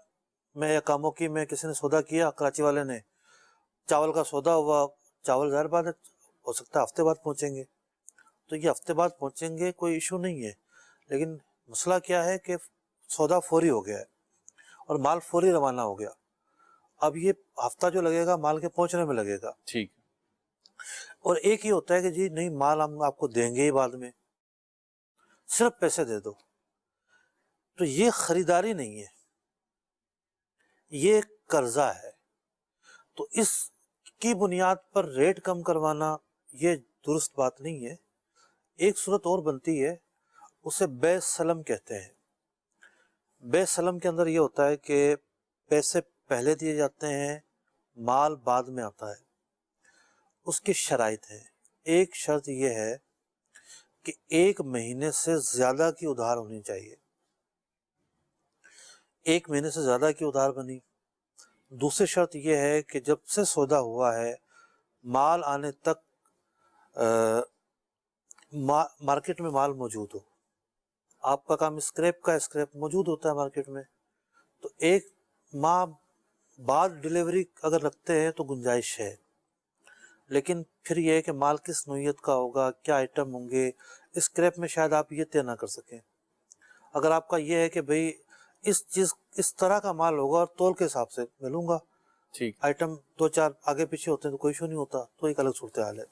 Speaker 4: میں یا کاموکی میں کسی نے سودا کیا، کراچی والے نے، چاول کا سودا ہوا، چاول ظاہر بات ہے ہو سکتا ہے ہفتے بعد پہنچیں گے، تو یہ ہفتے بعد پہنچیں گے کوئی ایشو نہیں ہے، لیکن مسئلہ کیا ہے کہ سودا فوری ہو گیا ہے اور مال فوری روانہ ہو گیا۔ اب یہ ہفتہ جو لگے گا مال کے پہنچنے میں لگے گا۔
Speaker 2: ٹھیک ہے،
Speaker 4: اور ایک یہ ہوتا ہے کہ جی نہیں مال ہم آپ کو دیں گے ہی بعد میں، صرف پیسے دے دو، تو یہ خریداری نہیں ہے، یہ قرضہ ہے۔ تو اس کی بنیاد پر ریٹ کم کروانا یہ درست بات نہیں ہے۔ ایک صورت اور بنتی ہے، اسے بے سلم کہتے ہیں۔ بے سلم کے اندر یہ ہوتا ہے کہ پیسے پہلے دیے جاتے ہیں، مال بعد میں آتا ہے۔ اس کی شرائط ہیں۔ ایک شرط یہ ہے کہ 1 مہینے سے زیادہ کی ادھار ہونی چاہیے۔ 1 مہینے سے زیادہ کی ادھار بنی۔ دوسری شرط یہ ہے کہ جب سے سودا ہوا ہے مال آنے تک مارکیٹ میں مال موجود ہو۔ آپ کا کام اسکریپ کا، اسکریپ موجود ہوتا ہے مارکیٹ میں، تو 1 ماہ بعد ڈیلیوری اگر رکھتے ہیں تو گنجائش ہے، لیکن پھر یہ ہے کہ مال کس نوعیت کا ہوگا، کیا آئٹم ہوں گے، اسکریپ میں شاید آپ یہ طے نہ کر سکیں۔ اگر آپ کا یہ ہے کہ بھئی اس طرح کا مال ہوگا اور تول کے حساب سے میں لوں گا،
Speaker 2: ٹھیک،
Speaker 4: آئٹم 2-4 آگے پیچھے ہوتے ہیں تو کوئی ایشو نہیں ہوتا، تو ایک الگ صورتحال ہے۔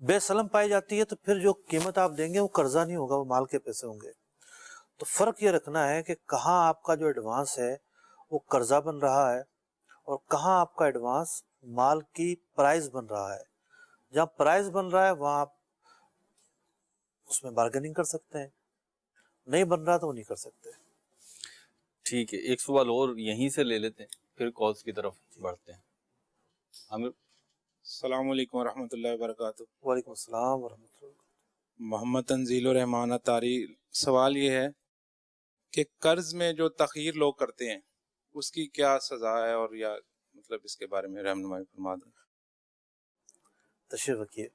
Speaker 4: بے سلم پائی جاتی ہے تو پھر جو قیمت آپ دیں گے وہ قرضہ نہیں ہوگا، وہ مال کے پیسے ہوں گے۔ تو فرق یہ رکھنا ہے کہ کہاں آپ کا جو ایڈوانس ہے وہ قرضہ بن رہا ہے اور کہاں آپ کا ایڈوانس مال کی پرائز بن رہا ہے۔ جہاں پرائز بن رہا ہے وہاں آپ اس میں بارگیننگ کر سکتے ہیں، نہیں بن رہا تو وہ نہیں کر سکتے۔
Speaker 2: ٹھیک ہے، ایک سوال اور یہیں سے لے لیتے ہیں، پھر کالز کی طرف بڑھتے ہیں۔ عامر،
Speaker 8: السلام علیکم ورحمۃ اللہ وبرکاتہ۔
Speaker 4: وعلیکم السلام ورحمۃ اللہ۔
Speaker 8: محمد تنزیل الرحمان اتاری، سوال یہ ہے کہ قرض میں جو تاخیر لوگ کرتے ہیں اس کی کیا سزا ہے، اور یا مطلب اس کے بارے میں رہنمائی فرما دیں۔
Speaker 4: تشریف رکھیے۔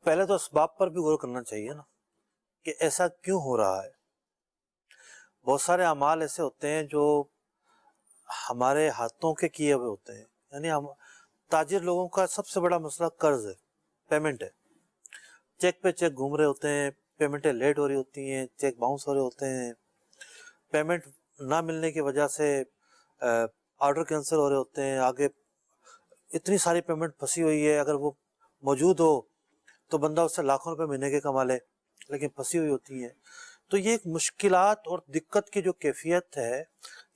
Speaker 4: پہلے تو اسباب پر بھی غور کرنا چاہیے نا کہ ایسا کیوں ہو رہا ہے۔ بہت سارے اعمال ایسے ہوتے ہیں جو ہمارے ہاتھوں کے کیے ہوئے ہوتے ہیں، یعنی ہم تاجر لوگوں کا سب سے بڑا مسئلہ قرض ہے، پیمنٹ ہے۔ چیک پہ چیک گھوم رہے ہوتے ہیں، پیمنٹیں لیٹ ہو رہی ہوتی ہیں، چیک باؤنس ہو رہے ہوتے ہیں، پیمنٹ نہ ملنے کی وجہ سے آرڈر کینسل ہو رہے ہوتے ہیں، آگے اتنی ساری پیمنٹ پھنسی ہوئی ہے، اگر وہ موجود ہو تو بندہ اس سے لاکھوں روپے مہینے کے کما لے، لیکن پھنسی ہوئی ہوتی ہیں۔ تو یہ ایک مشکلات اور دقت کی جو کیفیت ہے،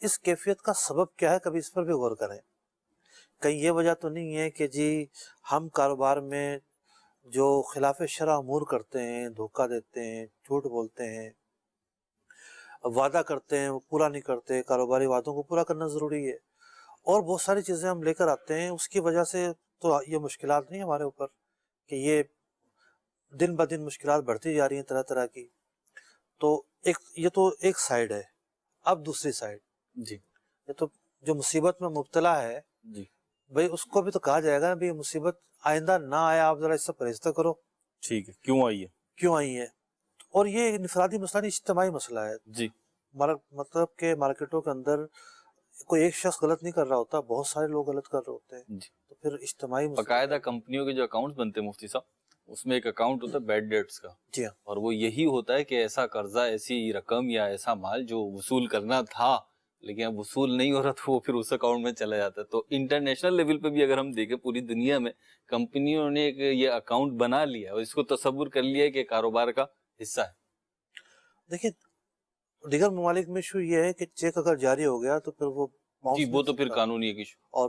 Speaker 4: اس کیفیت کا سبب کیا ہے، کبھی اس پر بھی غور کریں۔ کہیں یہ وجہ تو نہیں ہے کہ جی ہم کاروبار میں جو خلاف شرع امور کرتے ہیں، دھوکہ دیتے ہیں، جھوٹ بولتے ہیں، وعدہ کرتے ہیں وہ پورا نہیں کرتے، کاروباری وعدوں کو پورا کرنا ضروری ہے، اور بہت ساری چیزیں ہم لے کر آتے ہیں، اس کی وجہ سے تو یہ مشکلات نہیں ہمارے اوپر کہ یہ دن بدن مشکلات بڑھتی جا رہی ہیں طرح طرح کی۔ تو یہ تو ایک سائیڈ ہے۔ اب دوسری سائیڈ،
Speaker 2: جی
Speaker 4: یہ تو جو مصیبت میں مبتلا ہے
Speaker 2: جی،
Speaker 4: بھئی اس کو بھی تو کہا جائے گا نا بھی یہ مصیبت آئندہ نہ آئے، آپ ذرا اس سے پرہیز تو کرو،
Speaker 2: ٹھیک ہے، کیوں آئی ہے؟
Speaker 4: کیوں آئی ہے۔ اور یہ انفرادی مسئلہ نہیں، اجتماعی مسئلہ ہے۔
Speaker 2: جی،
Speaker 4: مطلب کہ مارکیٹوں کے اندر کوئی ایک شخص غلط نہیں کر رہا ہوتا، بہت سارے لوگ غلط کر رہے ہوتے ہیں،
Speaker 2: جی،
Speaker 4: تو پھر اجتماعی مسئلہ
Speaker 2: باقاعدہ
Speaker 4: ہے۔
Speaker 2: کمپنیوں کے جو اکاؤنٹس بنتے ہیں مفتی صاحب، اس میں ایک اکاؤنٹ ہوتا ہے بیڈ ڈیٹس کا،
Speaker 4: جی ہاں،
Speaker 2: اور وہ یہی ہوتا ہے کہ ایسا قرضہ، ایسی رقم یا ایسا مال جو وصول کرنا تھا لیکن اب وصول نہیں ہو رہا تو وہ پھر اس اکاؤنٹ میں چلا جاتا ہے۔ تو انٹرنیشنل لیول پہ بھی اگر ہم دیکھیں پوری دنیا میں کمپنیوں نے ایک یہ اکاؤنٹ بنا لیا اور اس کو تصور کر لیا ہے کہ کاروبار کا حصہ ہے۔
Speaker 4: دیکھیں دیگر ممالک میں ایشو یہ ہے کہ چیک اگر جاری ہو گیا تو پھر وہ
Speaker 2: جی، وہ تو پھر قانونی ایک ایشو۔
Speaker 4: اور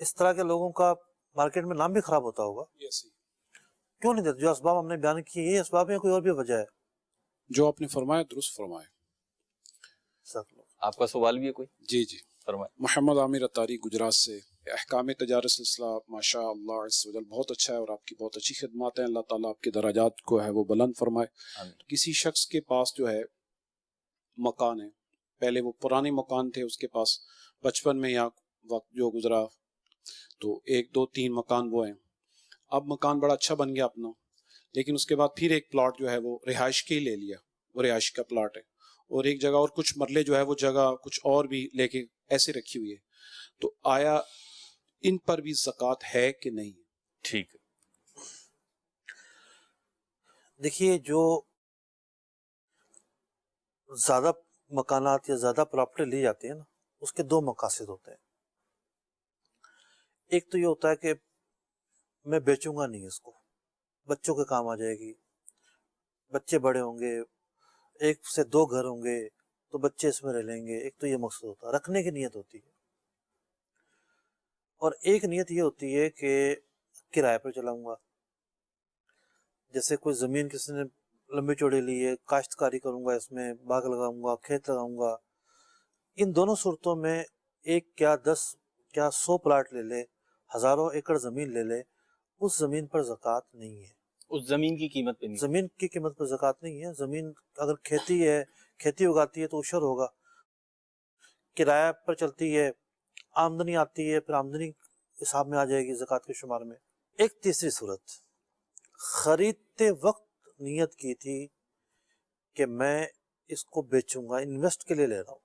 Speaker 4: اس طرح کے لوگوں کا مارکیٹ میں نام بھی خراب ہوتا ہوگا. کیوں نہیں دیتے؟ جو اسباب ہم نے بیان کیے یہ اسباب ہیں، کوئی اور بھی وجہ ہے؟
Speaker 9: جو آپ نے فرمایا درست فرمایا.
Speaker 2: آپ کا سوال بھی ہے کوئی؟
Speaker 9: جی جی.
Speaker 2: فرمائیں.
Speaker 9: محمد عامر اتاری گجرات سے. احکام تجارت سلسلہ ماشاء اللہ عز و جل بہت اچھا ہے اور آپ کی بہت اچھی خدمات ہیں. اللہ تعالیٰ آپ کے درجات کو ہے وہ بلند فرمائے. کسی شخص کے پاس جو ہے مکان ہے، پہلے وہ پرانے مکان تھے، اس کے پاس بچپن میں یا وقت جو گزرا تو 1 2 3 مکان وہ ہیں. اب مکان بڑا اچھا بن گیا اپنا، لیکن اس کے بعد پھر ایک پلاٹ جو ہے وہ رہائش کے ہی لے لیا، وہ رہائش کا پلاٹ ہے، اور ایک جگہ اور کچھ مرلے جو ہے وہ جگہ کچھ اور بھی لے کے ایسے رکھی ہوئی ہے. تو آیا ان پر بھی زکوٰۃ ہے کہ نہیں؟
Speaker 2: ٹھیک ہے.
Speaker 4: دیکھیے، جو زیادہ مکانات یا زیادہ پراپرٹی لی جاتی ہے نا، اس کے 2 مقاصد ہوتے ہیں. ایک تو یہ ہوتا ہے کہ میں بیچوں گا نہیں اس کو، بچوں کے کام آ جائے گی، بچے بڑے ہوں گے، 1 سے 2 گھر ہوں گے تو بچے اس میں رہ لیں گے. ایک تو یہ مقصد ہوتا ہے، رکھنے کی نیت ہوتی ہے. اور ایک نیت یہ ہوتی ہے کہ کرائے پر چلاؤں گا. جیسے کوئی زمین کسی نے لمبی چوڑی لی ہے، کاشتکاری کروں گا، اس میں باغ لگاؤں گا، کھیت لگاؤں گا. ان دونوں صورتوں میں 1 کیا 10 کیا 100 پلاٹ لے لے، ہزاروں ایکڑ زمین لے لے، اس زمین پر زکوٰۃ نہیں ہے.
Speaker 2: اس زمین کی قیمت پہ نہیں.
Speaker 4: زمین کی قیمت پر زکوٰۃ نہیں ہے. زمین اگر کھیتی ہے، کھیتی اگاتی ہے تو عشر ہوگا. کرایہ پر چلتی ہے، آمدنی آتی ہے، پھر آمدنی حساب میں آ جائے گی زکوٰۃ کے شمار میں. ایک تیسری صورت، خریدتے وقت نیت کی تھی کہ میں اس کو بیچوں گا، انویسٹ کے لیے لے رہا ہوں.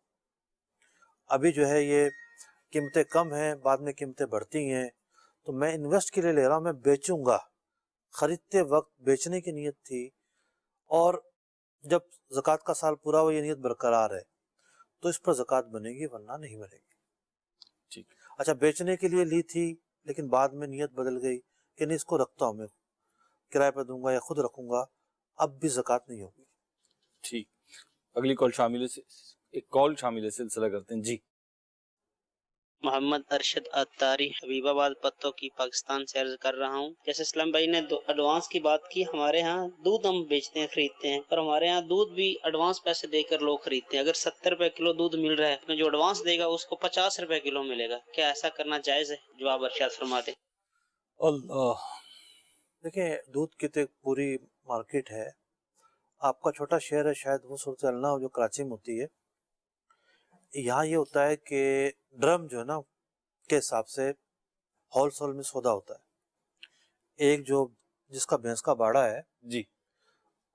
Speaker 4: ابھی جو ہے یہ قیمتیں کم ہیں، بعد میں قیمتیں بڑھتی ہیں، تو میں انویسٹ کے لیے لے رہا ہوں، میں بیچوں گا. خریدتے وقت بیچنے کی نیت تھی، اور جب زکوٰۃ کا سال پورا ہو یہ نیت برقرار ہے تو اس پر زکوٰۃ بنے گی، ورنہ نہیں بنے گی.
Speaker 2: ٹھیک.
Speaker 4: اچھا، بیچنے کے لیے لی تھی لیکن بعد میں نیت بدل گئی کہ نہیں، اس کو رکھتا ہوں، میں کرائے پہ دوں گا یا خود رکھوں گا، اب بھی زکوٰۃ نہیں ہوگی.
Speaker 2: ٹھیک. اگلی کال شامل ہے، ایک کال شامل ہے، سلسلہ کرتے ہیں. جی.
Speaker 10: محمد ارشد اتاری حبیب آباد پتوں کی پاکستان سے عرض کر رہا ہوں. جیسے اسلام بھائی نے ایڈوانس کی بات کی، ہمارے ہاں دودھ ہم بیچتے ہیں، خریدتے ہیں، اور ہمارے ہاں دودھ بھی ایڈوانس پیسے دے کر لوگ خریدتے ہیں. اگر 70 روپے کلو دودھ مل رہا ہے، جو ایڈوانس دے گا اس کو 50 روپے کلو ملے گا. کیا ایسا کرنا جائز ہے؟ جواب ارشاد فرما دیں.
Speaker 4: اللہ، دیکھیں، دودھ کی تو ایک پوری مارکیٹ ہے. آپ کا چھوٹا شہر ہے، شاید وہ صورتحال نہ ہو جو کراچی میں ہوتی ہے. یہاں یہ ہوتا ہے کہ ڈرم جو ہے نا کے حساب سے ہول سیل میں سودا ہوتا ہے. ایک جو جس کا بھینس کا باڑا ہے،
Speaker 2: جی،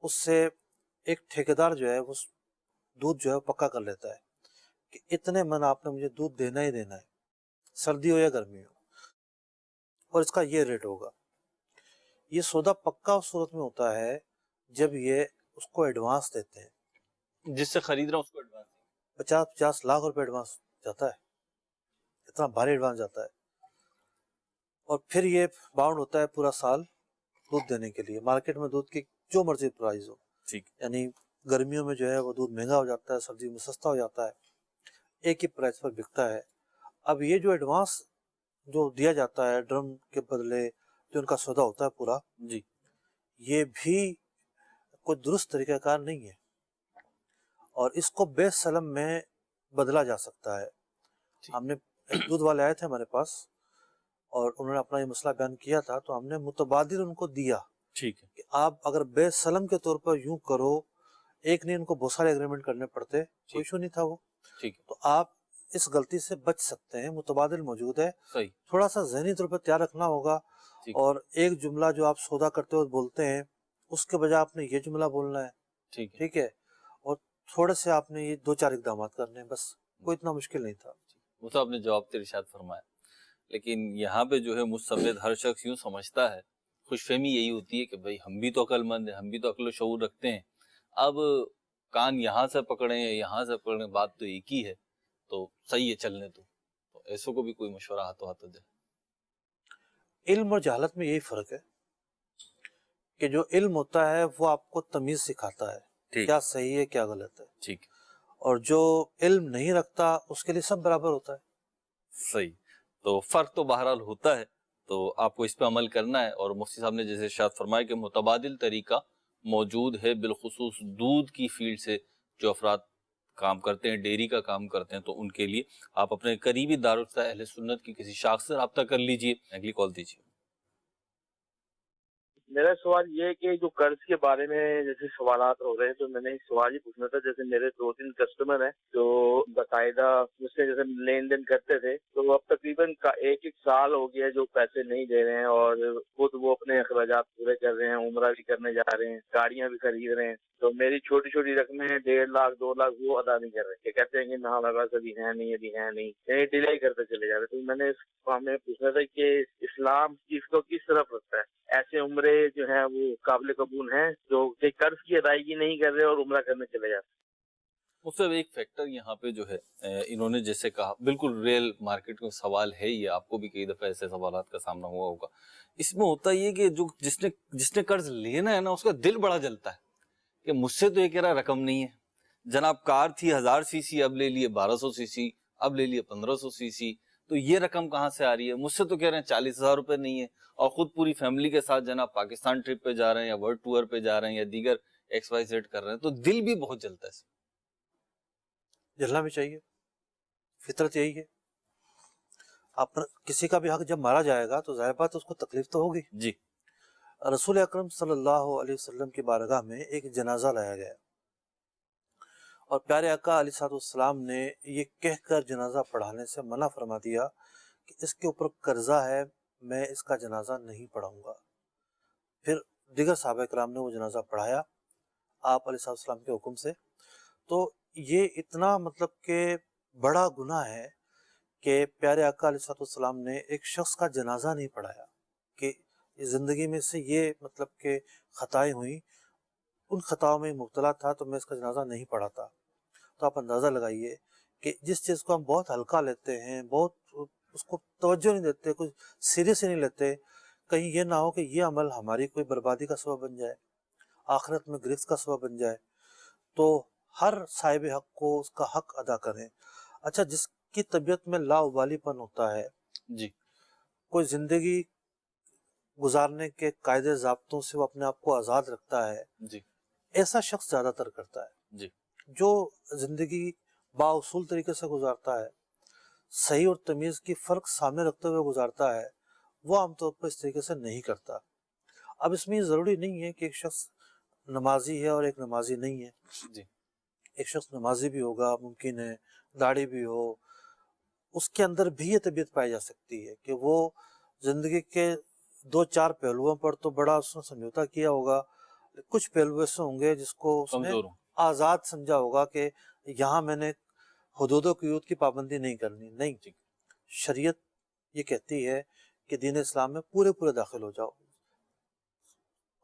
Speaker 4: اس سے ایک ٹھیکیدار جو ہے وہ دودھ جو ہے پکا کر لیتا ہے کہ اتنے من آپ نے مجھے دودھ دینا ہی دینا ہے، سردی ہو یا گرمی ہو، اور اس کا یہ ریٹ ہوگا. یہ سودا پکا اس صورت میں ہوتا ہے جب یہ اس کو ایڈوانس دیتے ہیں.
Speaker 2: جس سے خرید رہا ہوں اس کو ایڈوانس
Speaker 4: 50 لاکھ روپے ایڈوانس جاتا ہے، اتنا بھاری ایڈوانس جاتا ہے. اور پھر یہ باؤنڈ ہوتا ہے پورا سال دودھ دینے کے لیے. مارکیٹ میں دودھ کی جو مرضی پرائز ہو،
Speaker 2: ٹھیک،
Speaker 4: یعنی گرمیوں میں جو ہے وہ دودھ مہنگا ہو جاتا ہے، سردیوں میں سستا ہو جاتا ہے، ایک ہی پرائز پر بکتا ہے. اب یہ جو ایڈوانس جو دیا جاتا ہے ڈرم کے بدلے، جو ان کا سودا ہوتا ہے پورا،
Speaker 2: جی،
Speaker 4: یہ بھی کوئی درست طریقہ کار نہیں ہے، اور اس کو بے سلم میں بدلا جا سکتا ہے. ہم نے ایک دودھ والے آئے تھے ہمارے پاس اور انہوں نے اپنا یہ مسئلہ بیان کیا تھا، تو ہم نے متبادل ان کو دیا
Speaker 2: ٹھیک ہے،
Speaker 4: کہ آپ اگر بے سلم کے طور پر یوں کرو، ایک نہیں ان کو بہت سارے اگریمنٹ کرنے پڑتے، کوئی ایشو نہیں تھا وہ.
Speaker 2: ٹھیک ہے،
Speaker 4: تو آپ اس غلطی سے بچ سکتے ہیں. متبادل موجود ہے،
Speaker 2: صحیح،
Speaker 4: تھوڑا سا ذہنی طور پر تیار رکھنا ہوگا.
Speaker 2: ٹھیک.
Speaker 4: اور ایک جملہ جو آپ سودا کرتے ہوئے بولتے ہیں اس کے بجائے آپ نے یہ جملہ بولنا ہے،
Speaker 2: ٹھیک ہے.
Speaker 4: ٹھیک ہے. اور تھوڑے سے آپ نے یہ 2-4 اقدامات کرنے ہیں، بس کوئی اتنا مشکل نہیں تھا.
Speaker 2: وہ تو آپ نے جواب تیر ارشاد فرمایا. لیکن یہاں پہ جو ہے مستبد ہر شخص یوں سمجھتا ہے، خوش فہمی یہی ہوتی ہے کہ بھئی ہم بھی تو عقل مند ہیں، ہم بھی تو عقل و شعور رکھتے ہیں، اب کان یہاں سے پکڑیں یا یہاں سے پکڑیں، بات تو ایک ہی ہے، تو صحیح ہے چلنے تو ایسوں کو بھی کوئی مشورہ ہاتھوں ہاتھ دے.
Speaker 4: علم اور جہالت میں یہی فرق ہے کہ جو علم ہوتا ہے وہ آپ کو تمیز سکھاتا ہے کیا صحیح ہے کیا غلط ہے،
Speaker 2: ٹھیک،
Speaker 4: اور جو علم نہیں رکھتا اس کے لیے سب برابر ہوتا ہے.
Speaker 2: صحیح. تو فرق تو بہرحال ہوتا ہے، تو آپ کو اس پہ عمل کرنا ہے. اور مفتی صاحب نے جیسے ارشاد فرمایا کہ متبادل طریقہ موجود ہے، بالخصوص دودھ کی فیلڈ سے جو افراد کام کرتے ہیں، ڈیری کا کام کرتے ہیں، تو ان کے لیے آپ اپنے قریبی دارالفتہ اہل سنت کی کسی شاخ سے رابطہ کر لیجئے. اگلی کال دیجیے.
Speaker 3: میرا سوال یہ ہے کہ جو قرض کے بارے میں جیسے سوالات ہو رہے ہیں، تو میں نے ایک سوال ہی پوچھنا تھا. جیسے میرے 2-3 کسٹمر ہیں جو باقاعدہ مجھ سے جیسے لین دین کرتے تھے، تو اب تقریباً 1 سال ہو گیا جو پیسے نہیں دے رہے ہیں، اور خود وہ اپنے اخراجات پورے کر رہے ہیں، عمرہ بھی کرنے جا رہے ہیں، گاڑیاں بھی خرید رہے ہیں. تو میری چھوٹی چھوٹی رقمیں 1.5 لاکھ 2 لاکھ وہ ادا نہیں کر رہے، کہ کہتے ہیں کہ نہ ہمارے پاس ابھی ہے نہیں، یعنی ڈیلے کرتے چلے جا رہے. تو میں نے ہمیں پوچھنا تھا کہ اسلام اس کو کس طرف رکھتا ہے؟ ایسے عمرے جو ہیں وہ قابل قبول ہیں جو کہ قرض کی ادائیگی نہیں کر رہے اور عمرہ کرنے چلے جاتے ہیں؟
Speaker 2: مصطفی ایک فیکٹر یہاں پہ جو ہے انہوں نے جیسے کہا، بالکل ریل مارکیٹ کا سوال ہے یہ، آپ کو بھی کئی دفعہ ایسے سوالات کا سامنا ہوا ہوگا. اس میں ہوتا یہ کہ جو جس نے قرض لینا ہے نا، اس کا دل بڑا جلتا ہے کہ مجھ سے تو یہ کہہ رہا رقم نہیں ہے. جناب کار تھی 1000 سی سی، اب لے لیے 1200 سی سی، اب لے لیے 1500 سی سی، تو یہ رقم کہاں سے آ رہی ہے؟ مجھ سے تو کہہ رہے ہیں 40,000 روپے نہیں ہے، اور خود پوری فیملی کے ساتھ جناب پاکستان ٹرپ پہ جا رہے ہیں، یا ورلڈ ٹور پہ جا رہے ہیں، یا دیگر XYZ کر رہے ہیں، تو دل بھی بہت جلتا ہے.
Speaker 4: جلنا بھی چاہیے، فطرت یہی ہے. آپ کسی کا بھی حق جب مارا جائے گا تو ظاہر بات اس کو تکلیف تو ہوگی.
Speaker 2: جی.
Speaker 4: رسول اکرم صلی اللہ علیہ وسلم کی بارگاہ میں ایک جنازہ لایا گیا، اور پیارے آقا علیہ السلام نے یہ کہہ کر جنازہ پڑھانے سے منع فرما دیا کہ اس کے اوپر قرضہ ہے، میں اس کا جنازہ نہیں پڑھاؤں گا. پھر دیگر صحابہ کرام نے وہ جنازہ پڑھایا آپ علیہ السلام کے حکم سے. تو یہ اتنا مطلب کہ بڑا گناہ ہے کہ پیارے آقا علیہ السلام نے ایک شخص کا جنازہ نہیں پڑھایا، کہ زندگی میں سے یہ مطلب کہ خطائیں ہوئیں، ان خطاؤں میں مبتلا تھا تو میں اس کا جنازہ نہیں پڑھاتا. تو آپ اندازہ لگائیے کہ جس چیز کو ہم بہت ہلکا لیتے ہیں، بہت اس کو توجہ نہیں دیتے، کوئی سیریس نہیں لیتے، کہیں یہ نہ ہو کہ یہ عمل ہماری کوئی بربادی کا سبب بن جائے، آخرت میں گرفت کا سبب بن جائے. تو ہر صاحب حق کو اس کا حق ادا کریں. اچھا، جس کی طبیعت میں لاابالی پن ہوتا ہے،
Speaker 2: جی،
Speaker 4: کوئی زندگی گزارنے کے قاعدے ضابطوں سے وہ اپنے آپ کو آزاد رکھتا ہے،
Speaker 2: جی،
Speaker 4: ایسا شخص زیادہ تر کرتا ہے.
Speaker 2: جی.
Speaker 4: جو زندگی بااصول طریقے سے گزارتا ہے، صحیح اور تمیز کی فرق سامنے رکھتے ہوئے گزارتا ہے، وہ عام طور پر اس طریقے سے نہیں کرتا. اب اس میں یہ ضروری نہیں ہے کہ ایک شخص نمازی ہے اور ایک نمازی نہیں ہے.
Speaker 2: جی.
Speaker 4: ایک شخص نمازی بھی ہوگا، ممکن ہے داڑھی بھی ہو، اس کے اندر بھی یہ طبیعت پائی جا سکتی ہے کہ وہ زندگی کے 2-4 پہلوؤں پر تو بڑا اس نے سمجھوتا کیا ہوگا، کچھ پہلو ایسے ہوں گے جس کو اس نے آزاد سمجھا ہوگا کہ یہاں میں نے حدود و قیود کی پابندی نہیں کرنی. نہیں، شریعت یہ کہتی ہے کہ دین اسلام میں پورے داخل ہو جاؤ.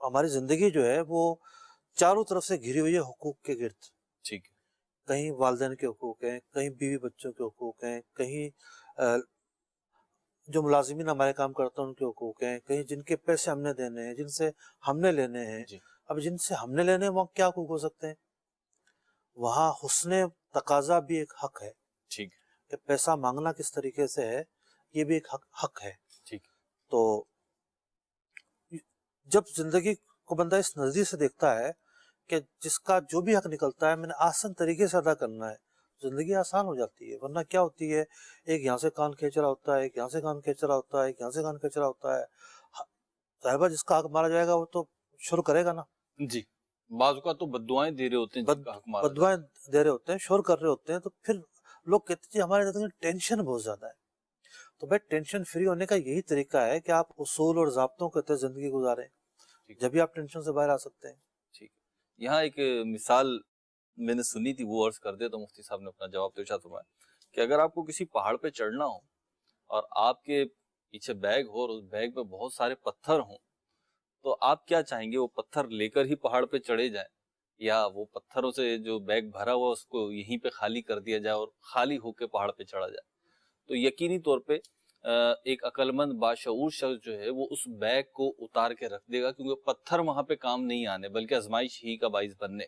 Speaker 4: ہماری زندگی جو ہے وہ چاروں طرف سے گھری ہوئی ہے حقوق کے گرد.
Speaker 2: ٹھیک.
Speaker 4: کہیں والدین کے حقوق ہیں، کہیں بیوی بچوں کے حقوق ہیں، کہیں جو ملازمین ہمارے کام کرتے ہیں ان کے حقوق ہیں، کہیں جن کے پیسے ہم نے دینے ہیں، جن سے ہم نے لینے ہیں.
Speaker 2: جی.
Speaker 4: اب جن سے ہم نے لینے ہیں وہاں کیا حقوق ہو سکتے ہیں؟ وہاں حسن تقاضا بھی ایک حق ہے.
Speaker 2: ٹھیک.
Speaker 4: کہ پیسہ مانگنا کس طریقے سے ہے، یہ بھی ایک حق ہے.
Speaker 2: ٹھیک.
Speaker 4: تو جب زندگی کو بندہ اس نظریے سے دیکھتا ہے کہ جس کا جو بھی حق نکلتا ہے میں نے آسان طریقے سے ادا کرنا ہے، زندگی آسان ہو جاتی ہے. ورنہ کیا ہوتی ہے، ایک یہاں سے کان کھینچ رہا ہوتا ہے، ایک یہاں سے کان کھینچ رہا ہوتا ہے، ایک یہاں سے کان کھینچ رہا ہوتا ہے. صاحبہ جس کا حق مارا جائے گا وہ تو شروع کرے گا نا.
Speaker 2: جی. بعض اوقات تو بددعائیں دے رہے ہوتے ہیں،
Speaker 4: بددعائیں دے رہے ہوتے ہیں، شور کر رہے ہوتے ہیں. تو پھر لوگ کہتے ہیں ہمارے زندگی میں ٹینشن بہت زیادہ ہے. تو بھائی ٹینشن فری ہونے کا یہی طریقہ ہے کہ آپ اصول اور ضابطوں کے تحت زندگی گزاریں، جبھی آپ ٹینشن سے باہر آ سکتے ہیں.
Speaker 2: ٹھیک. یہاں ایک مثال میں نے سنی تھی، وہ عرض کر دیا تو مفتی صاحب نے اپنا جواب تو ارشاد فرمایا کہ اگر آپ کو کسی پہاڑ پہ چڑھنا ہو اور آپ کے پیچھے بیگ ہو اور اس بیگ پہ بہت سارے پتھر ہوں، تو آپ کیا چاہیں گے؟ وہ پتھر لے کر ہی پہاڑ پہ چڑھے جائیں، یا وہ پتھروں سے جو بیگ بھرا ہوا اس کو یہیں پہ خالی کر دیا جائے اور خالی ہو کے پہاڑ پہ چڑھا جائے؟ تو یقینی طور پہ ایک عقل مند باشعور شخص جو ہے وہ اس بیگ کو اتار کے رکھ دے گا، کیونکہ پتھر وہاں پہ کام نہیں آنے بلکہ آزمائش ہی کا باعث بننے.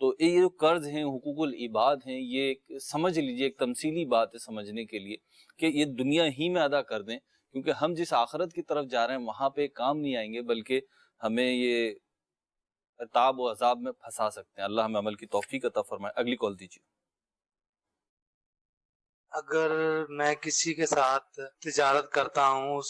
Speaker 2: تو یہ جو قرض ہیں، حقوق العباد ہیں، یہ سمجھ لیجئے ایک تمثیلی بات ہے سمجھنے کے لیے کہ یہ دنیا ہی میں ادا کر دیں، کیونکہ ہم جس آخرت کی طرف جا رہے ہیں وہاں پہ کام نہیں آئیں گے، بلکہ ہمیں یہ عذاب و عذاب میں پھنسا سکتے ہیں۔ اللہ ہمیں عمل کی توفیق عطا فرمائے۔ اگلی کال دیجیے۔
Speaker 11: اگر میں کسی کے ساتھ تجارت کرتا ہوں،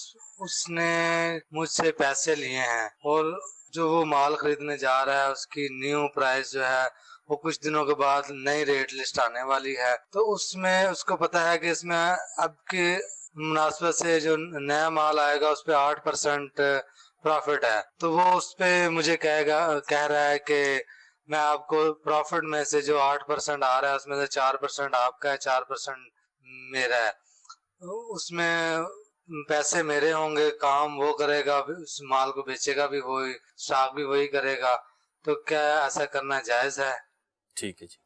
Speaker 11: اس نے مجھ سے پیسے لیے ہیں اور جو وہ مال خریدنے جا رہا ہے اس کی نیو پرائس جو ہے وہ کچھ دنوں کے بعد نئی ریٹ لسٹ آنے والی ہے، تو اس میں اس کو پتا ہے کہ اس میں اب کی مناسبت سے جو نیا مال آئے گا اس پہ 8% پروفٹ ہے، تو وہ اس پہ مجھے کہہ رہا ہے کہ میں آپ کو پروفٹ میں سے جو 8% آ رہا ہے اس میں سے 4% آپ کا ہے، 4% میرا ہے، اس میں پیسے میرے ہوں گے، کام وہ کرے گا، اس مال کو بیچے گا بھی وہی، اسٹاک بھی وہی کرے گا، تو کیا ایسا کرنا جائز ہے؟
Speaker 2: ٹھیک ہے جی،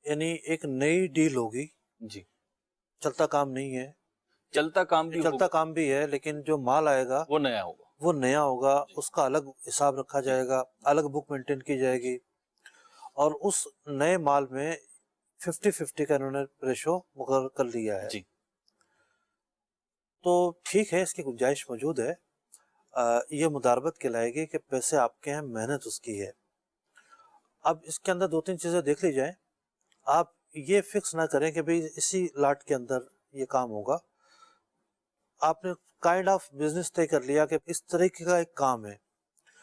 Speaker 4: یعنی ایک نئی ڈیل ہوگی
Speaker 2: جی،
Speaker 4: چلتا کام نہیں ہے،
Speaker 2: چلتا کام بھی
Speaker 4: ہے لیکن جو مال آئے گا
Speaker 2: وہ نیا ہوگا،
Speaker 4: وہ نیا ہوگا، اس کا الگ حساب رکھا جائے گا، الگ بک مینٹین کی جائے گی، اور اس نئے مال میں 50-50 کا انہوں نے ریشو مقرر کر لیا ہے
Speaker 2: جی،
Speaker 4: تو ٹھیک ہے، اس کی گنجائش موجود ہے، یہ مداربت کہلائے گی کہ پیسے آپ کے ہیں، محنت اس کی ہے۔ اب اس کے اندر 2-3 چیزیں دیکھ لی جائیں، آپ یہ فکس نہ کریں کہ بھئی اسی لاٹ کے اندر یہ کام ہوگا، آپ نے کائنڈ آف بزنس طے کر لیا کہ اس طریقے کا ایک کام ہے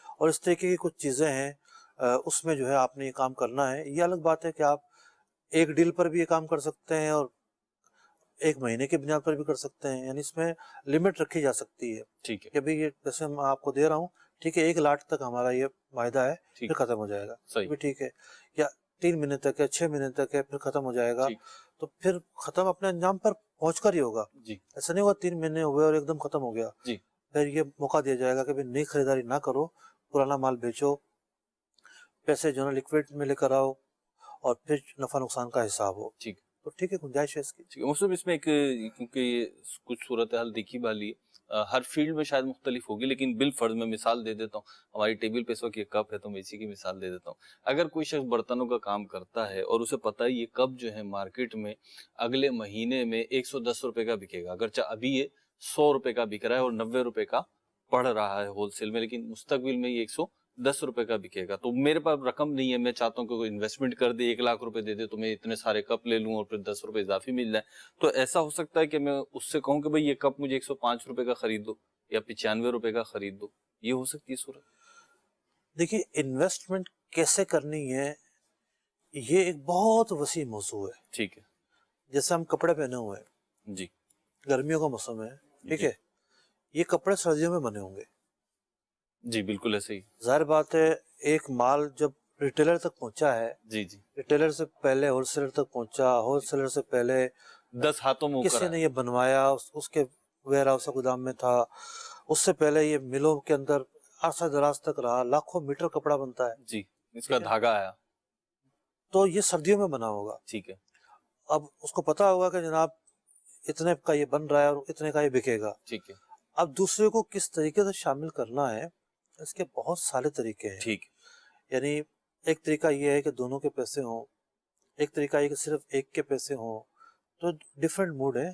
Speaker 4: اور اس طریقے کی کچھ چیزیں ہیں، اس میں جو ہے آپ نے یہ کام کرنا ہے۔ یہ الگ بات ہے کہ آپ ایک ڈیل پر بھی یہ کام کر سکتے ہیں اور 1 مہینے کی بنیاد پر بھی کر سکتے ہیں، یعنی اس میں لمٹ رکھی جا سکتی ہے،
Speaker 2: ٹھیک ہے
Speaker 4: کہ بھئی یہ پیسے میں آپ کو دے رہا ہوں، ٹھیک ہے، 1 لاٹ تک ہمارا یہ معاہدہ ہے، پھر ختم ہو جائے گا،
Speaker 2: صحیح،
Speaker 4: ٹھیک ہے، یا 3 مہینے تک ہے، 6 مہینے تک ہے، پھر ختم ہو جائے گا، تو پھر ختم اپنے انجام پر پہنچ کر ہی ہوگا،
Speaker 2: جی،
Speaker 4: ایسا نہیں ہوگا 3 مہینے ہوئے اور ایک دم ختم ہو گیا،
Speaker 2: جی،
Speaker 4: پھر یہ موقع دیا جائے گا کہ بھئی نئی خریداری نہ کرو، پرانا مال بیچو، پیسے جو ہے لکوڈ میں لے کر آؤ، اور پھر نفع نقصان کا حساب ہو،
Speaker 2: ٹھیک،
Speaker 4: تو ٹھیک ہے، گنجائش ہے اس کی۔
Speaker 2: ٹھیک ہے مصطفی، اس میں ایک کیونکہ یہ کچھ صورتحال دیکھی بھالی ہے، ہر فیلڈ میں شاید مختلف ہوگی، لیکن بالفرض میں مثال دے دیتا ہوں، ہماری ٹیبل پہ اس وقت یہ کپ ہے تو میں اسی کی مثال دے دیتا ہوں۔ اگر کوئی شخص برتنوں کا کام کرتا ہے اور اسے پتہ ہے یہ کپ جو ہے مارکیٹ میں اگلے مہینے میں 110 روپے کا بکے گا، اگرچہ ابھی یہ 100 روپے کا بک رہا ہے اور 90 روپے کا پڑ رہا ہے ہول سیل میں، لیکن مستقبل میں یہ 110 روپے کا بکے گا، تو میرے پاس رقم نہیں ہے، میں چاہتا ہوں کہ کوئی انویسٹمنٹ کر دے، 1 لاکھ روپے دے دے تو میں اتنے سارے کپ لے لوں اور پھر 10 روپے اضافی مل جائے، تو ایسا ہو سکتا ہے کہ میں اس سے کہوں کہ بھئی یہ کپ مجھے 105 روپے کا خرید دو یا 95 روپے کا خرید دو، یہ ہو سکتی ہے صورت؟
Speaker 4: دیکھیے، انویسٹمنٹ کیسے کرنی ہے یہ ایک بہت وسیع موضوع ہے۔
Speaker 2: ٹھیک ہے،
Speaker 4: جیسے ہم کپڑے پہنے ہوئے ہیں،
Speaker 2: جی،
Speaker 4: گرمیوں کا موسم ہے، ٹھیک ہے، یہ کپڑے سردیوں میں بنے ہوں گے،
Speaker 2: جی بالکل ایسے ہی،
Speaker 4: ظاہر بات ہے ایک مال جب ریٹیلر تک پہنچا ہے،
Speaker 2: جی جی،
Speaker 4: ریٹیلر سے پہلے ہول سیلر تک پہنچا، ہول سیلر سے پہلے
Speaker 2: 10 ہاتھوں میں
Speaker 4: کسی نے یہ بنوایا، اس کے ویئر ہاؤس گودام میں تھا، اس سے پہلے یہ ملوں کے اندر عرصہ دراز تک رہا، لاکھوں میٹر کپڑا بنتا ہے،
Speaker 2: جی، اس کا دھاگا آیا،
Speaker 4: تو یہ سردیوں میں بنا ہوگا۔
Speaker 2: ٹھیک ہے،
Speaker 4: اب اس کو پتا ہوگا کہ جناب اتنے کا یہ بن رہا ہے اور اتنے کا یہ بکے گا،
Speaker 2: ٹھیک ہے،
Speaker 4: اب دوسرے کو کس طریقے سے شامل کرنا ہے، اس کے بہت سارے طریقے ہیں،
Speaker 2: ٹھیک،
Speaker 4: یعنی ایک طریقہ یہ ہے کہ دونوں کے پیسے ہوں، ایک طریقہ یہ کہ صرف ایک کے پیسے ہوں، تو ڈیفرنٹ موڈ ہیں۔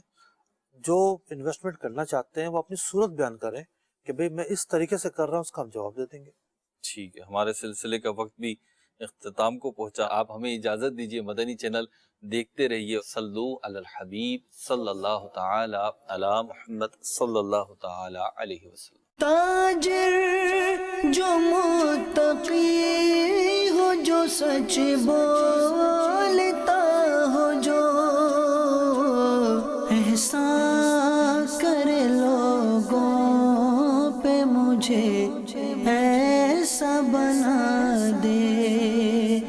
Speaker 4: جو انویسٹمنٹ کرنا چاہتے ہیں وہ اپنی صورت بیان کریں کہ بھئی میں اس طریقے سے کر رہا ہوں، اس کا ہم جواب دے دیں گے۔
Speaker 2: ٹھیک ہے، ہمارے سلسلے کا وقت بھی اختتام کو پہنچا، آپ ہمیں اجازت دیجیے، مدنی چینل دیکھتے رہیے، صلو علی الحبیب صلی اللہ تعالی علی محمد صلی اللہ تعالی علیہ وسلم۔
Speaker 1: تاجر جو متقی ہو، جو سچ بولتا ہو، جو احسان کرے لوگوں پہ، مجھے ایسا بنا دے،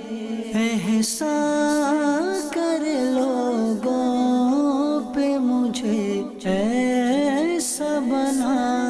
Speaker 1: احسان کرے لوگوں پہ، مجھے ایسا بنا